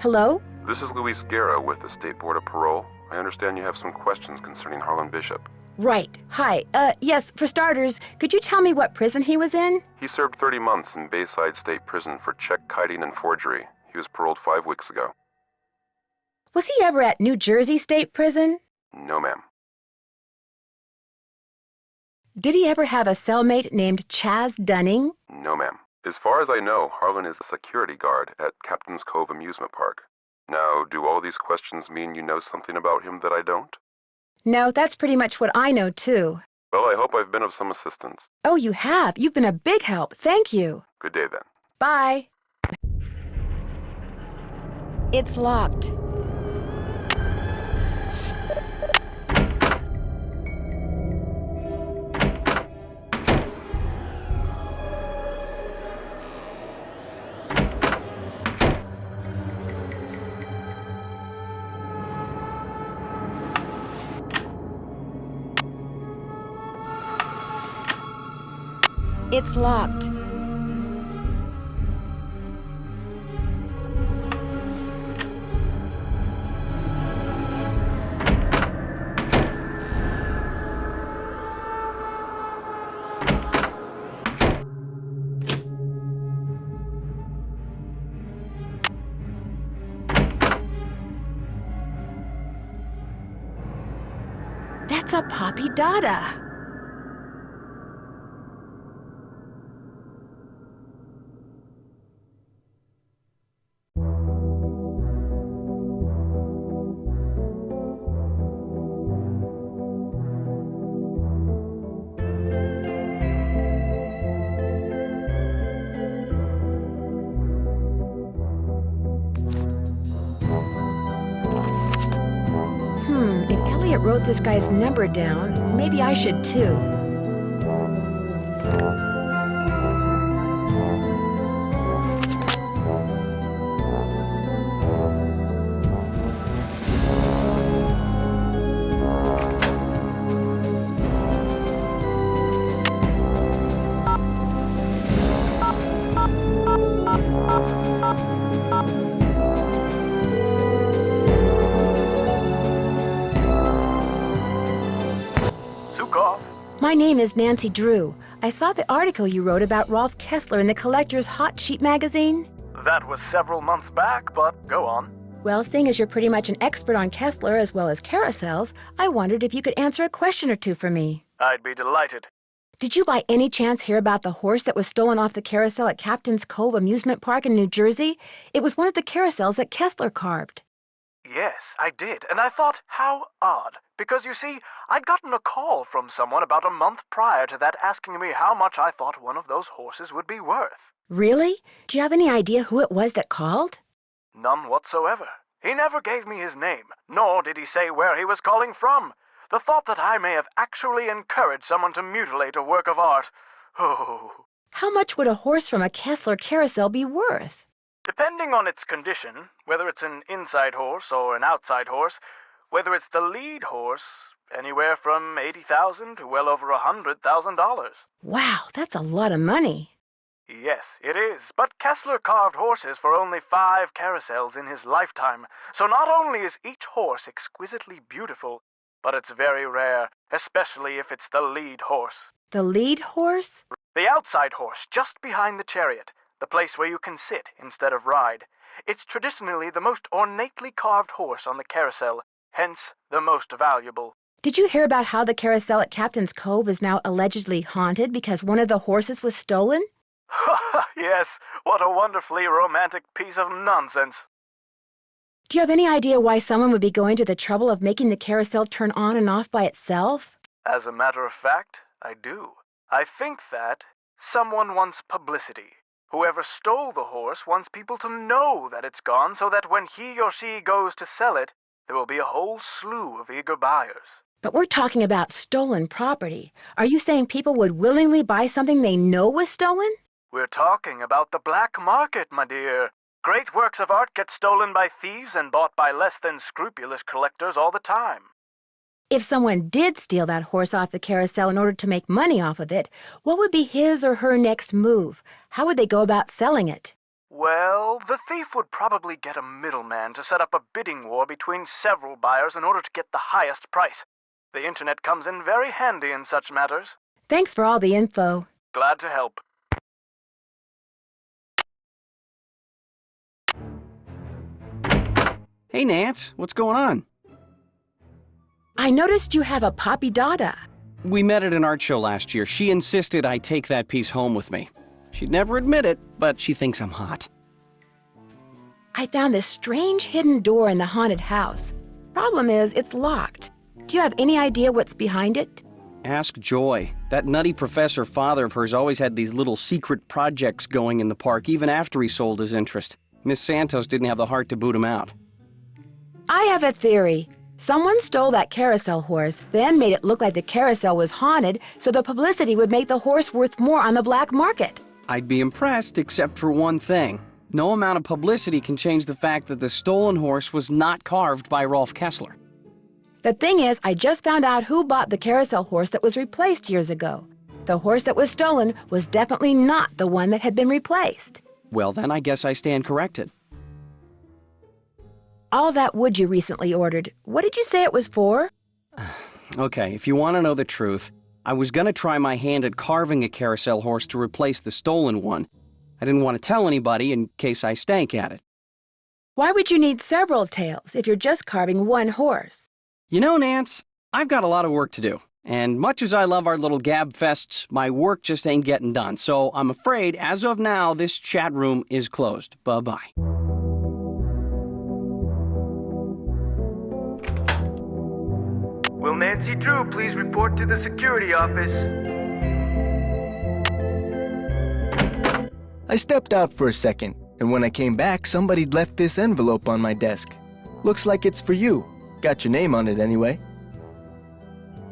Hello? This is Luis Guerra with the State Board of Parole. I understand you have some questions concerning Harlan Bishop. Right. Hi. Yes, for starters, could you tell me what prison he was in? He served 30 months in Bayside State Prison for check kiting and forgery. He was paroled 5 weeks ago. Was he ever at New Jersey State Prison? No, ma'am. Did he ever have a cellmate named Chaz Dunning? No, ma'am. As far as I know, Harlan is a security guard at Captain's Cove Amusement Park. Now, do all these questions mean you know something about him that I don't? No, that's pretty much what I know, too. Well, I hope I've been of some assistance. Oh, you have. You've been a big help. Thank you. Good day, then. Bye. It's locked. It's locked. That's a Poppy Dada. Elliot wrote this guy's number down. Maybe I should too. My name is Nancy Drew. I saw the article you wrote about Rolf Kessler in the Collector's Hot Sheet magazine. That was several months back, but go on. Well, seeing as you're pretty much an expert on Kessler as well as carousels, I wondered if you could answer a question or two for me. I'd be delighted. Did you by any chance hear about the horse that was stolen off the carousel at Captain's Cove Amusement Park in New Jersey? It was one of the carousels that Kessler carved. Yes, I did, and I thought, how odd. Because you see, I'd gotten a call from someone about a month prior to that asking me how much I thought one of those horses would be worth. Really? Do you have any idea who it was that called? None whatsoever. He never gave me his name, nor did he say where he was calling from. The thought that I may have actually encouraged someone to mutilate a work of art. Oh. How much would a horse from a Kessler carousel be worth? Depending on its condition, whether it's an inside horse or an outside horse, whether it's the lead horse, anywhere from $80,000 to well over $100,000. Wow, that's a lot of money. Yes, it is, but Kessler carved horses for only 5 carousels in his lifetime, so not only is each horse exquisitely beautiful, but it's very rare, especially if it's the lead horse. The lead horse? The outside horse, just behind the chariot, the place where you can sit instead of ride. It's traditionally the most ornately carved horse on the carousel, hence the most valuable. Did you hear about how the carousel at Captain's Cove is now allegedly haunted because one of the horses was stolen? Yes, what a wonderfully romantic piece of nonsense. Do you have any idea why someone would be going to the trouble of making the carousel turn on and off by itself? As a matter of fact, I do. I think that someone wants publicity. Whoever stole the horse wants people to know that it's gone so that when he or she goes to sell it, there will be a whole slew of eager buyers. But we're talking about stolen property. Are you saying people would willingly buy something they know was stolen? We're talking about the black market, my dear. Great works of art get stolen by thieves and bought by less than scrupulous collectors all the time. If someone did steal that horse off the carousel in order to make money off of it, what would be his or her next move? How would they go about selling it? Well, the thief would probably get a middleman to set up a bidding war between several buyers in order to get the highest price. The internet comes in very handy in such matters. Thanks for all the info. Glad to help. Hey, Nance, what's going on? I noticed you have a Poppy Dada. We met at an art show last year. She insisted I take that piece home with me. She'd never admit it, but she thinks I'm hot. I found this strange hidden door in the haunted house. Problem is, it's locked. Do you have any idea what's behind it? Ask Joy. That nutty professor father of hers always had these little secret projects going in the park, even after he sold his interest. Miss Santos didn't have the heart to boot him out. I have a theory. Someone stole that carousel horse, then made it look like the carousel was haunted, so the publicity would make the horse worth more on the black market. I'd be impressed, except for one thing. No amount of publicity can change the fact that the stolen horse was not carved by Rolf Kessler. The thing is, I just found out who bought the carousel horse that was replaced years ago. The horse that was stolen was definitely not the one that had been replaced. Well, then I guess I stand corrected. All that wood you recently ordered, what did you say it was for? Okay, if you want to know the truth, I was going to try my hand at carving a carousel horse to replace the stolen one. I didn't want to tell anybody in case I stank at it. Why would you need several tails if you're just carving one horse? You know, Nance, I've got a lot of work to do. And much as I love our little gab fests, my work just ain't getting done. So I'm afraid, as of now, this chat room is closed. Bye-bye. Will Nancy Drew please report to the security office? I stepped out for a second, and when I came back, somebody'd left this envelope on my desk. Looks like it's for you. Got your name on it anyway.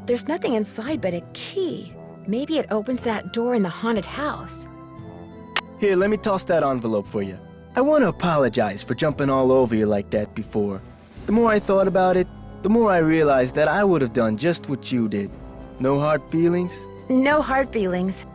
There's nothing inside but a key. Maybe it opens that door in the haunted house. Here, let me toss that envelope for you. I want to apologize for jumping all over you like that before. The more I thought about it, the more I realized that I would have done just what you did. No hard feelings? No hard feelings.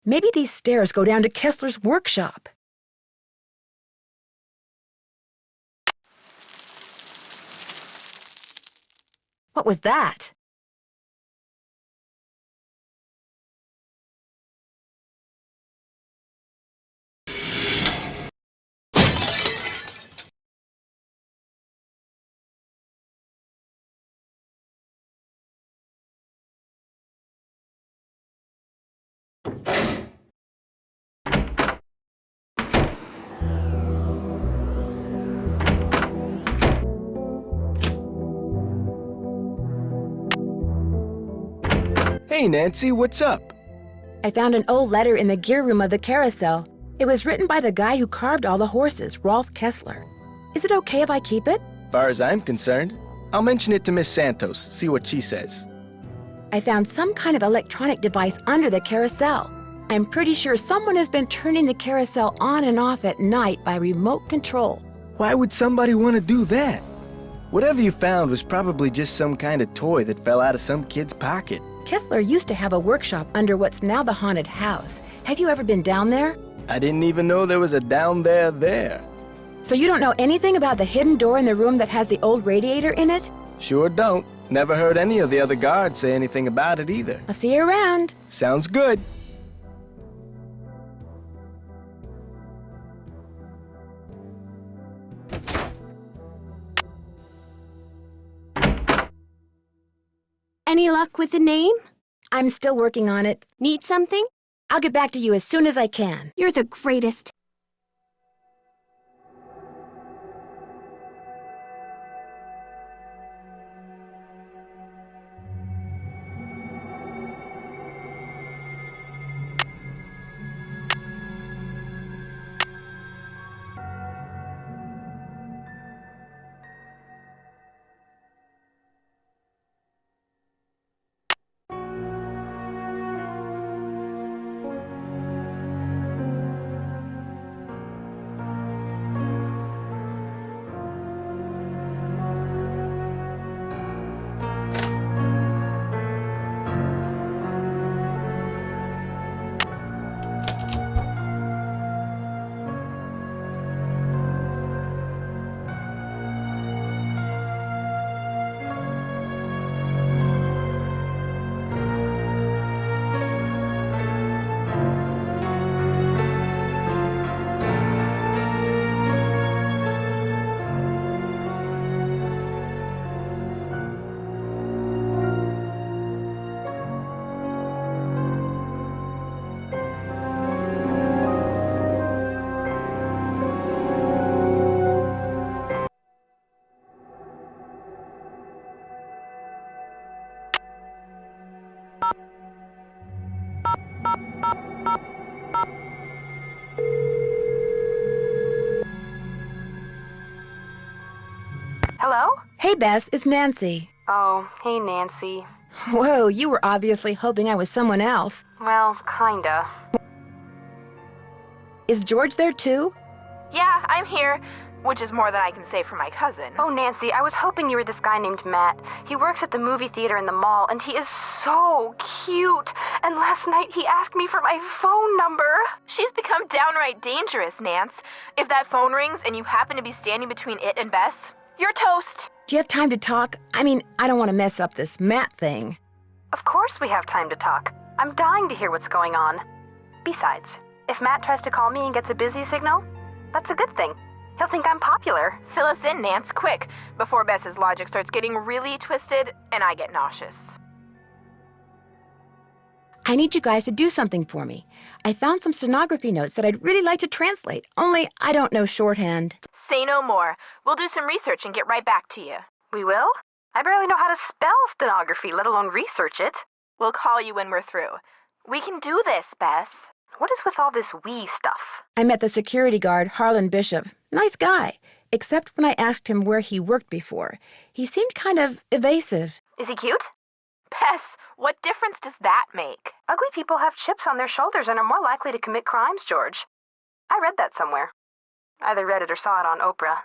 Maybe these stairs go down to Kessler's workshop. What was that? Hey, Nancy, what's up? I found an old letter in the gear room of the carousel. It was written by the guy who carved all the horses, Rolf Kessler. Is it okay if I keep it? Far as I'm concerned, I'll mention it to Miss Santos, see what she says. I found some kind of electronic device under the carousel. I'm pretty sure someone has been turning the carousel on and off at night by remote control. Why would somebody want to do that? Whatever you found was probably just some kind of toy that fell out of some kid's pocket. Kessler used to have a workshop under what's now the haunted house. Have you ever been down there? I didn't even know there was a down there. So you don't know anything about the hidden door in the room that has the old radiator in it? Sure don't. Never heard any of the other guards say anything about it either. I'll see you around. Sounds good. Any luck with the name? I'm still working on it. Need something? I'll get back to you as soon as I can. You're the greatest. Hello? Hey, Bess, it's Nancy. Oh, hey, Nancy. Whoa, you were obviously hoping I was someone else. Well, kinda. Is George there too? Yeah, I'm here, which is more than I can say for my cousin. Oh, Nancy, I was hoping you were this guy named Matt. He works at the movie theater in the mall, and he is so cute. And last night he asked me for my phone number. She's become downright dangerous, Nance. If that phone rings and you happen to be standing between it and Bess, you're toast. Do you have time to talk? I mean, I don't want to mess up this Matt thing. Of course we have time to talk. I'm dying to hear what's going on. Besides, if Matt tries to call me and gets a busy signal, that's a good thing. He'll think I'm popular. Fill us in, Nance, quick, before Bess's logic starts getting really twisted and I get nauseous. I need you guys to do something for me. I found some stenography notes that I'd really like to translate, only I don't know shorthand. Say no more. We'll do some research and get right back to you. We will? I barely know how to spell stenography, let alone research it. We'll call you when we're through. We can do this, Bess. What is with all this we stuff? I met the security guard, Harlan Bishop. Nice guy, except when I asked him where he worked before. He seemed kind of evasive. Is he cute? Bess, what difference does that make? Ugly people have chips on their shoulders and are more likely to commit crimes, George. I read that somewhere. Either read it or saw it on Oprah.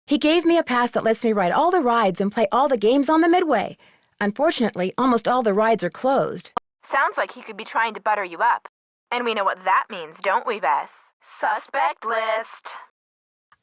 He gave me a pass that lets me ride all the rides and play all the games on the Midway. Unfortunately, almost all the rides are closed. Sounds like he could be trying to butter you up. And we know what that means, don't we, Bess? Suspect list.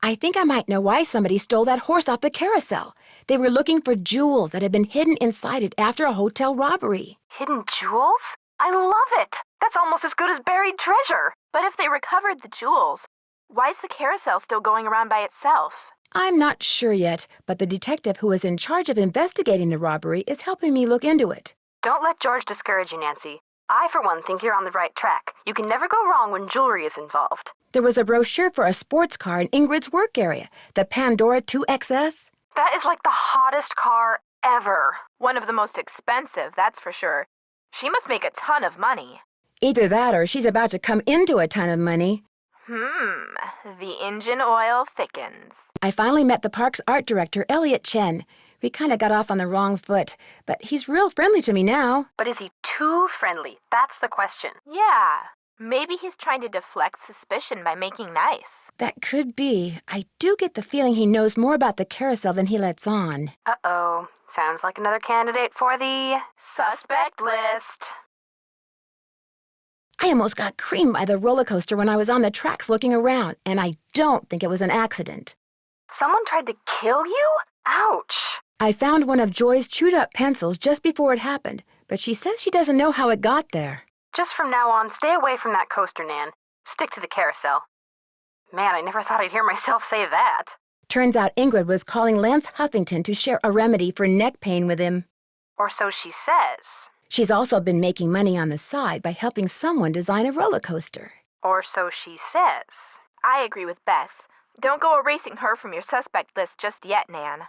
I think I might know why somebody stole that horse off the carousel. They were looking for jewels that had been hidden inside it after a hotel robbery. Hidden jewels? I love it! That's almost as good as buried treasure. But if they recovered the jewels, why is the carousel still going around by itself? I'm not sure yet, but the detective who is in charge of investigating the robbery is helping me look into it. Don't let George discourage you, Nancy. I, for one, think you're on the right track. You can never go wrong when jewelry is involved. There was a brochure for a sports car in Ingrid's work area, the Pandora 2XS. That is like the hottest car ever. One of the most expensive, that's for sure. She must make a ton of money. Either that or she's about to come into a ton of money. The engine oil thickens. I finally met the park's art director, Elliot Chen. We kind of got off on the wrong foot, but he's real friendly to me now. But is he too friendly? That's the question. Yeah. Maybe he's trying to deflect suspicion by making nice. That could be. I do get the feeling he knows more about the carousel than he lets on. Uh-oh. Sounds like another candidate for the suspect list. I almost got creamed by the roller coaster when I was on the tracks looking around, and I don't think it was an accident. Someone tried to kill you? Ouch. I found one of Joy's chewed-up pencils just before it happened, but she says she doesn't know how it got there. Just from now on, stay away from that coaster, Nan. Stick to the carousel. Man, I never thought I'd hear myself say that. Turns out Ingrid was calling Lance Huffington to share a remedy for neck pain with him. Or so she says. She's also been making money on the side by helping someone design a roller coaster. Or so she says. I agree with Bess. Don't go erasing her from your suspect list just yet, Nan.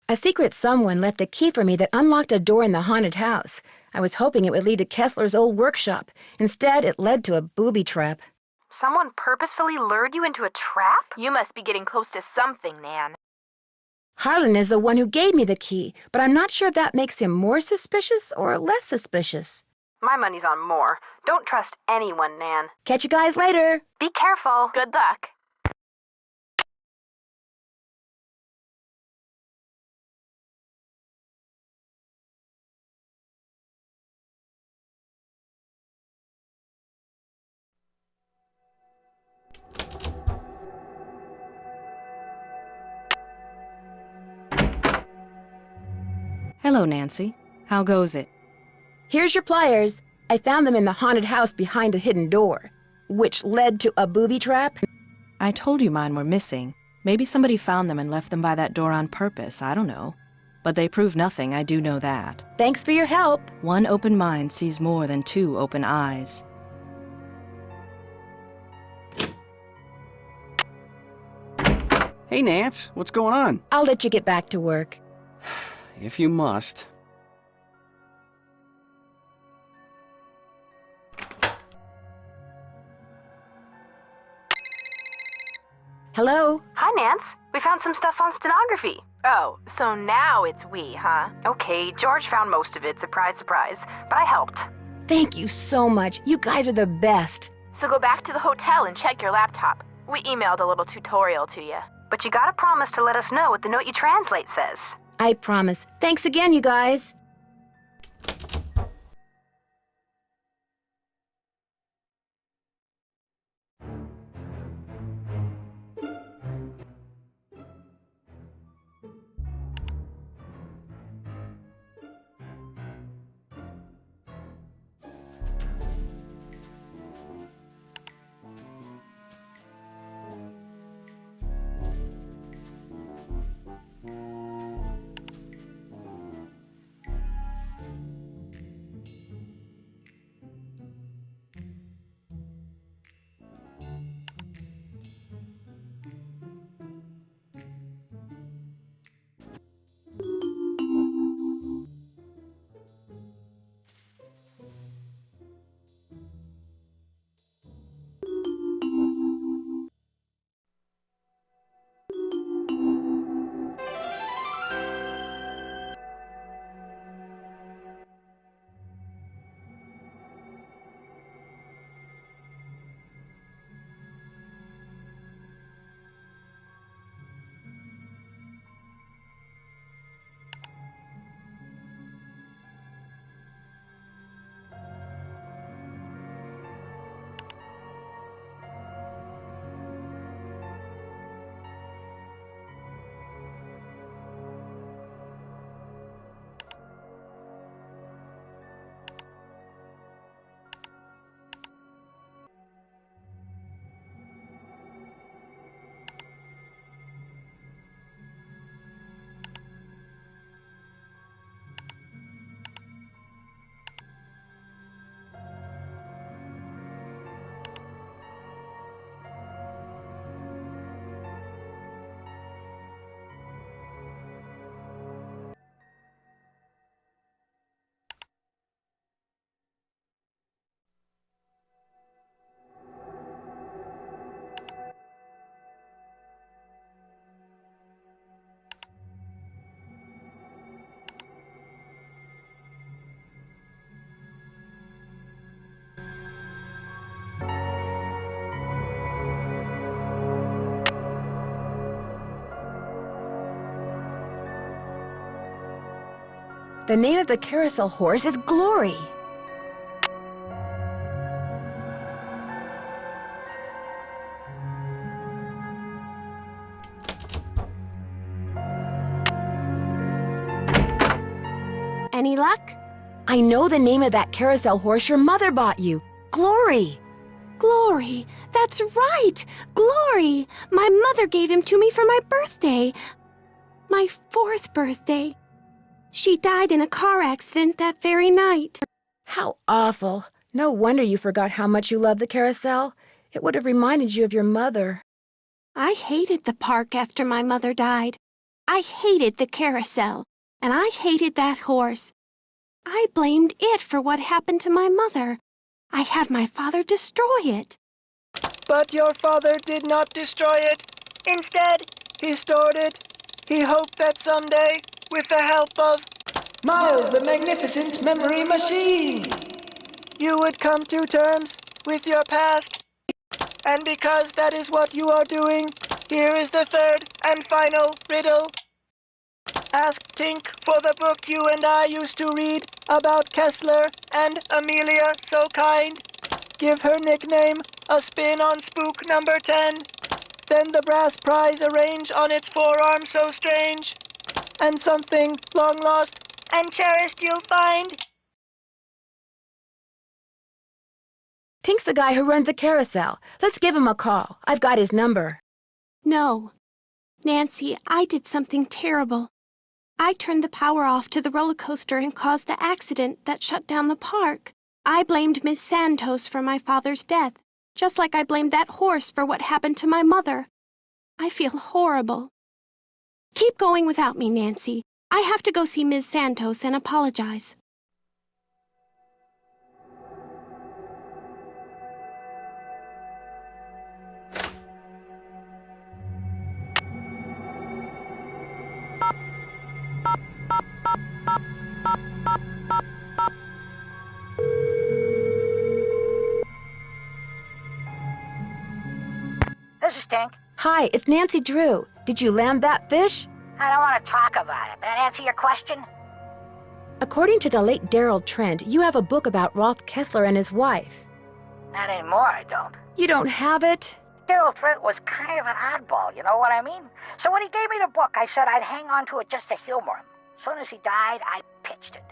A secret someone left a key for me that unlocked a door in the haunted house. I was hoping it would lead to Kessler's old workshop. Instead, it led to a booby trap. Someone purposefully lured you into a trap? You must be getting close to something, Nan. Harlan is the one who gave me the key, but I'm not sure if that makes him more suspicious or less suspicious. My money's on more. Don't trust anyone, Nan. Catch you guys later. Be careful. Good luck. Hello, Nancy. How goes it? Here's your pliers. I found them in the haunted house behind a hidden door, which led to a booby trap. I told you mine were missing. Maybe somebody found them and left them by that door on purpose, I don't know. But they prove nothing, I do know that. Thanks for your help. One open mind sees more than two open eyes. Hey, Nance, what's going on? I'll let you get back to work. If you must. Hello? Hi, Nance. We found some stuff on stenography. Oh, so now it's we, huh? Okay, George found most of it, surprise, surprise, but I helped. Thank you so much. You guys are the best. So go back to the hotel and check your laptop. We emailed a little tutorial to you. But you gotta promise to let us know what the note you translate says. I promise. Thanks again, you guys. The name of the carousel horse is Glory. Any luck? I know the name of that carousel horse your mother bought you. Glory. Glory! That's right! Glory! My mother gave him to me for my birthday. My 4th birthday. She died in a car accident that very night. How awful. No wonder you forgot how much you loved the carousel. It would have reminded you of your mother. I hated the park after my mother died. I hated the carousel. And I hated that horse. I blamed it for what happened to my mother. I had my father destroy it. But your father did not destroy it. Instead, he stored it. He hoped that someday, with the help of Miles the Magnificent Memory Machine, you would come to terms with your past. And because that is what you are doing, here is the 3rd and final riddle. Ask Tink for the book you and I used to read about Kessler and Amelia So Kind. Give her nickname a spin on spook number 10. Then the brass prize arrange on its forearm so strange. And something long lost and cherished you'll find. Tink's the guy who runs the carousel. Let's give him a call. I've got his number. No. Nancy, I did something terrible. I turned the power off to the roller coaster and caused the accident that shut down the park. I blamed Miss Santos for my father's death, just like I blamed that horse for what happened to my mother. I feel horrible. Keep going without me, Nancy. I have to go see Miss Santos and apologize. This is Tink. Hi, it's Nancy Drew. Did you land that fish? I don't want to talk about it. That answer your question? According to the late Daryl Trent, you have a book about Rolf Kessler and his wife. Not anymore, I don't. You don't have it? Daryl Trent was kind of an oddball, you know what I mean? So when he gave me the book, I said I'd hang on to it just to humor him. As soon as he died, I pitched it.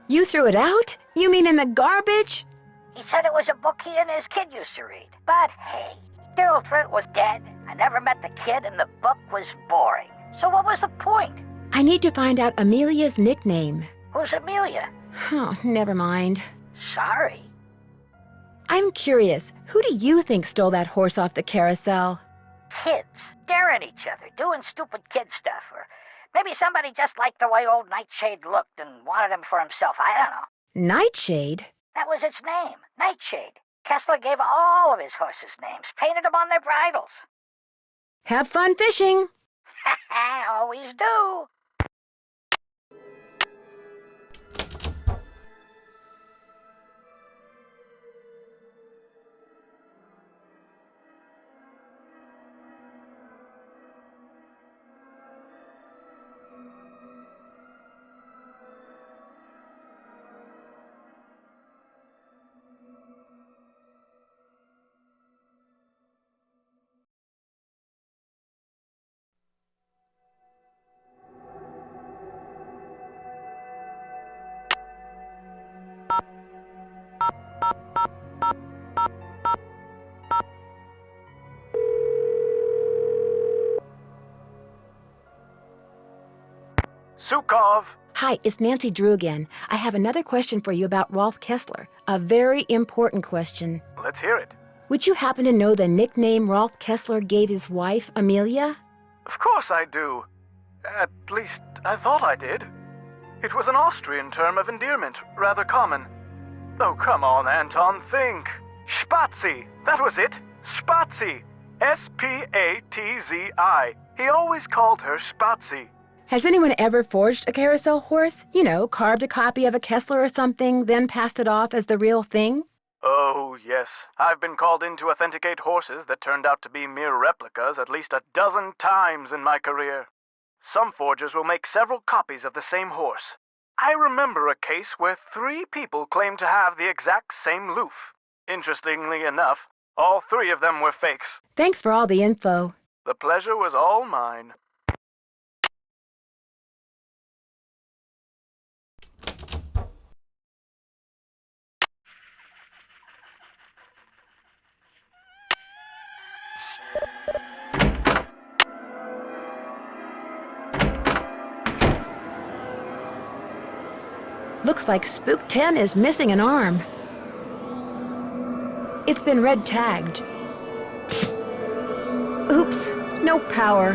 You threw it out? You mean in the garbage? He said it was a book he and his kid used to read. But hey, Daryl Trent was dead. I never met the kid, and the book was boring. So what was the point? I need to find out Amelia's nickname. Who's Amelia? Oh, never mind. Sorry. I'm curious, who do you think stole that horse off the carousel? Kids. Staring at each other, doing stupid kid stuff. Or maybe somebody just liked the way old Nightshade looked and wanted him for himself. I don't know. Nightshade? That was its name, Nightshade. Kessler gave all of his horses names, painted them on their bridles. Have fun fishing. Always do. Sukov! Hi, it's Nancy Drew again. I have another question for you about Rolf Kessler. A very important question. Let's hear it. Would you happen to know the nickname Rolf Kessler gave his wife, Amelia? Of course I do. At least, I thought I did. It was an Austrian term of endearment, rather common. Oh, come on, Anton, think. Spatzi! That was it. Spatzi! S-P-A-T-Z-I. He always called her Spatzi. Has anyone ever forged a carousel horse? You know, carved a copy of a Kessler or something, then passed it off as the real thing? Oh, yes. I've been called in to authenticate horses that turned out to be mere replicas at least a dozen times in my career. Some forgers will make several copies of the same horse. I remember a case where 3 people claimed to have the exact same loof. Interestingly enough, all 3 of them were fakes. Thanks for all the info. The pleasure was all mine. Looks like Spook 10 is missing an arm. It's been red tagged. Oops, no power.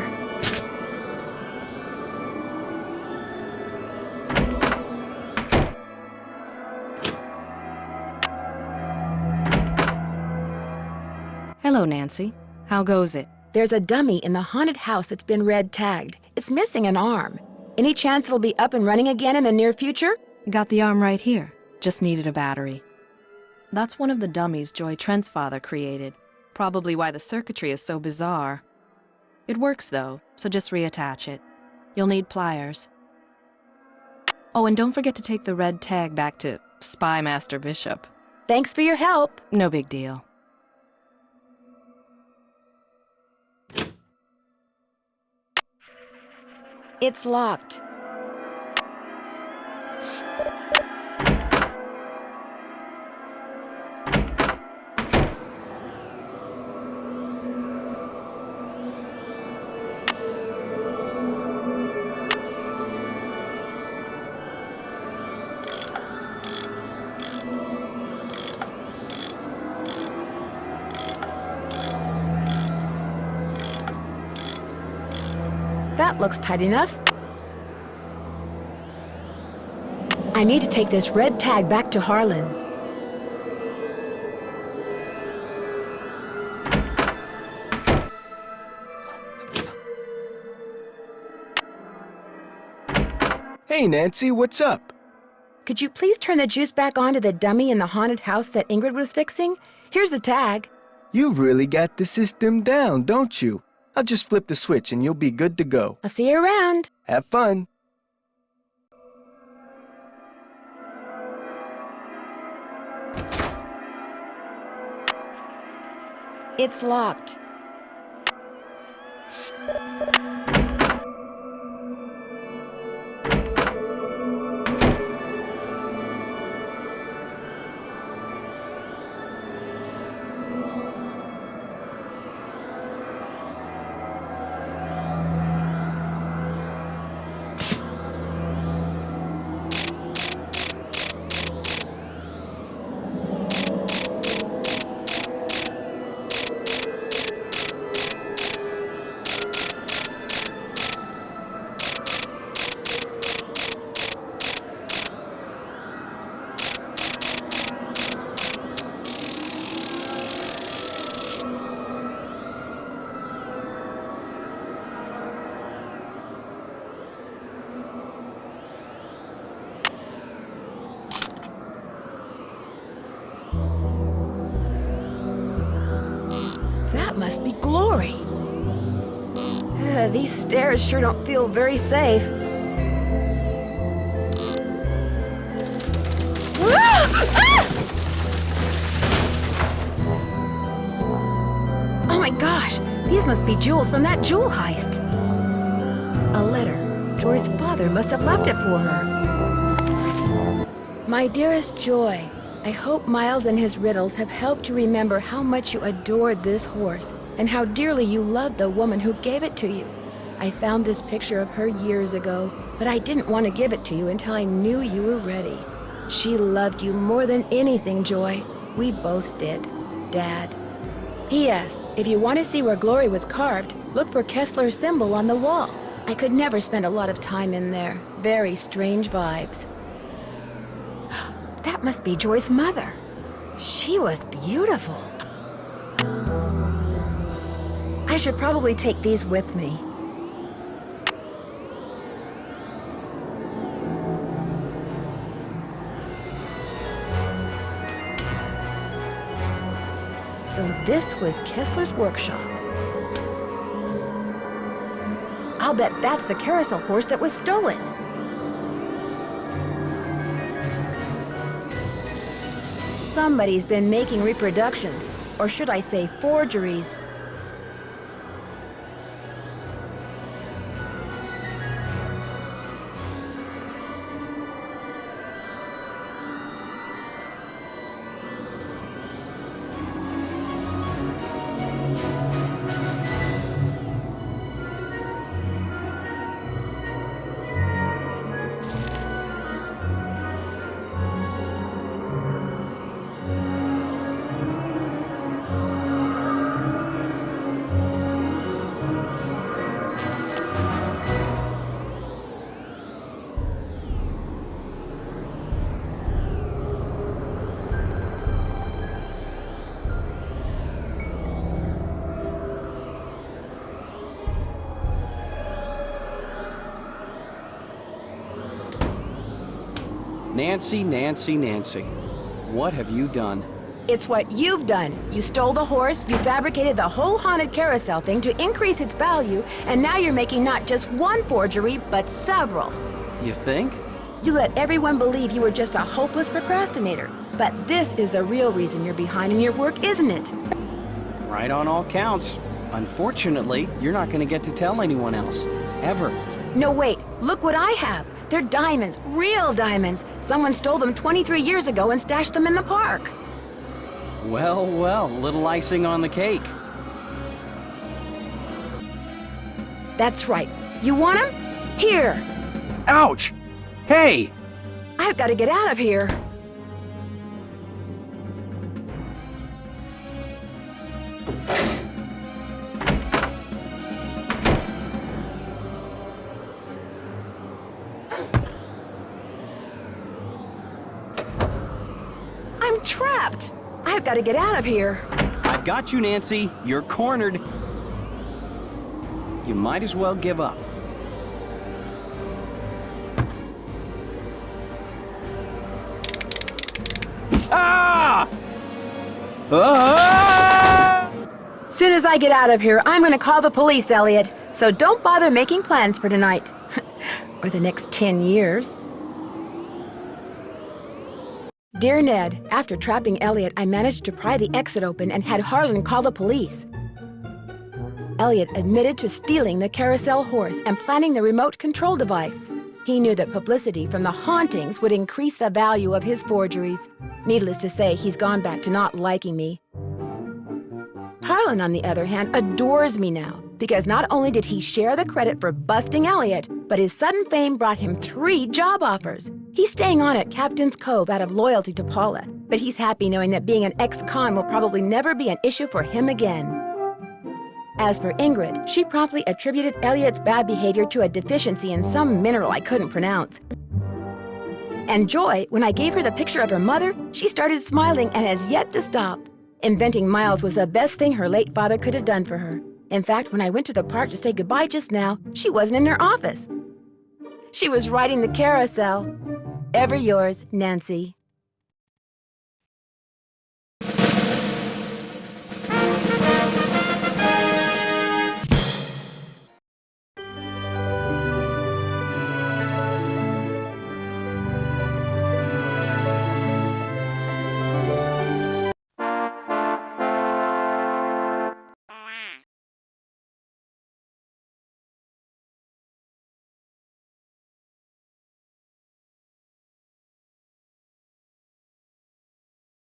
Hello, Nancy. How goes it? There's a dummy in the haunted house that's been red tagged. It's missing an arm. Any chance it'll be up and running again in the near future? Got the arm right here. Just needed a battery. That's one of the dummies Joy Trent's father created. Probably why the circuitry is so bizarre. It works though, so just reattach it. You'll need pliers. Oh, and don't forget to take the red tag back to Spy Master Bishop. Thanks for your help. No big deal. It's locked. That looks tight enough. I need to take this red tag back to Harlan. Hey, Nancy, what's up? Could you please turn the juice back on to the dummy in the haunted house that Ingrid was fixing? Here's the tag. You've really got the system down, don't you? I'll just flip the switch and you'll be good to go. I'll see you around. Have fun. It's locked. That must be Glory. These stairs sure don't feel very safe. Oh my gosh, these must be jewels from that jewel heist. A letter. Joy's father must have left it for her. My dearest Joy, I hope Miles and his riddles have helped you remember how much you adored this horse and how dearly you loved the woman who gave it to you. I found this picture of her years ago, but I didn't want to give it to you until I knew you were ready. She loved you more than anything, Joy. We both did. Dad. P.S. If you want to see where Glory was carved, look for Kessler's symbol on the wall. I could never spend a lot of time in there. Very strange vibes. That must be Joy's mother. She was beautiful. I should probably take these with me. So this was Kessler's workshop. I'll I'll bet that's the carousel horse that was stolen. Somebody's been making reproductions, or should I say forgeries. Nancy, Nancy, Nancy. What have you done? It's what you've done. You stole the horse, you fabricated the whole Haunted Carousel thing to increase its value, and now you're making not just one forgery, but several. You think? You let everyone believe you were just a hopeless procrastinator. But this is the real reason you're behind in your work, isn't it? Right on all counts. Unfortunately, you're not going to get to tell anyone else. Ever. No, wait. Look what I have. They're diamonds. Real diamonds. Someone stole them 23 years ago and stashed them in the park. Well, well, little icing on the cake. That's right. You want them? Here. Ouch! Hey! I've got to get out of here. I'm trapped. I've got to get out of here. I've got you, Nancy. You're cornered. You might as well give up. Ah! Ah! Soon as I get out of here, I'm going to call the police, Elliot. So don't bother making plans for tonight. Or the next 10 years. Dear Ned, after trapping Elliot, I managed to pry the exit open and had Harlan call the police. Elliot admitted to stealing the carousel horse and planting the remote control device. He knew that publicity from the hauntings would increase the value of his forgeries. Needless to say, he's gone back to not liking me. Harlan, on the other hand, adores me now, because not only did he share the credit for busting Elliot, but his sudden fame brought him 3 job offers. He's staying on at Captain's Cove out of loyalty to Paula, but he's happy knowing that being an ex-con will probably never be an issue for him again. As for Ingrid, she promptly attributed Elliot's bad behavior to a deficiency in some mineral I couldn't pronounce. And Joy, when I gave her the picture of her mother, she started smiling and has yet to stop. Inventing Miles was the best thing her late father could have done for her. In fact, when I went to the park to say goodbye just now, she wasn't in her office. She was riding the carousel. Ever yours, Nancy.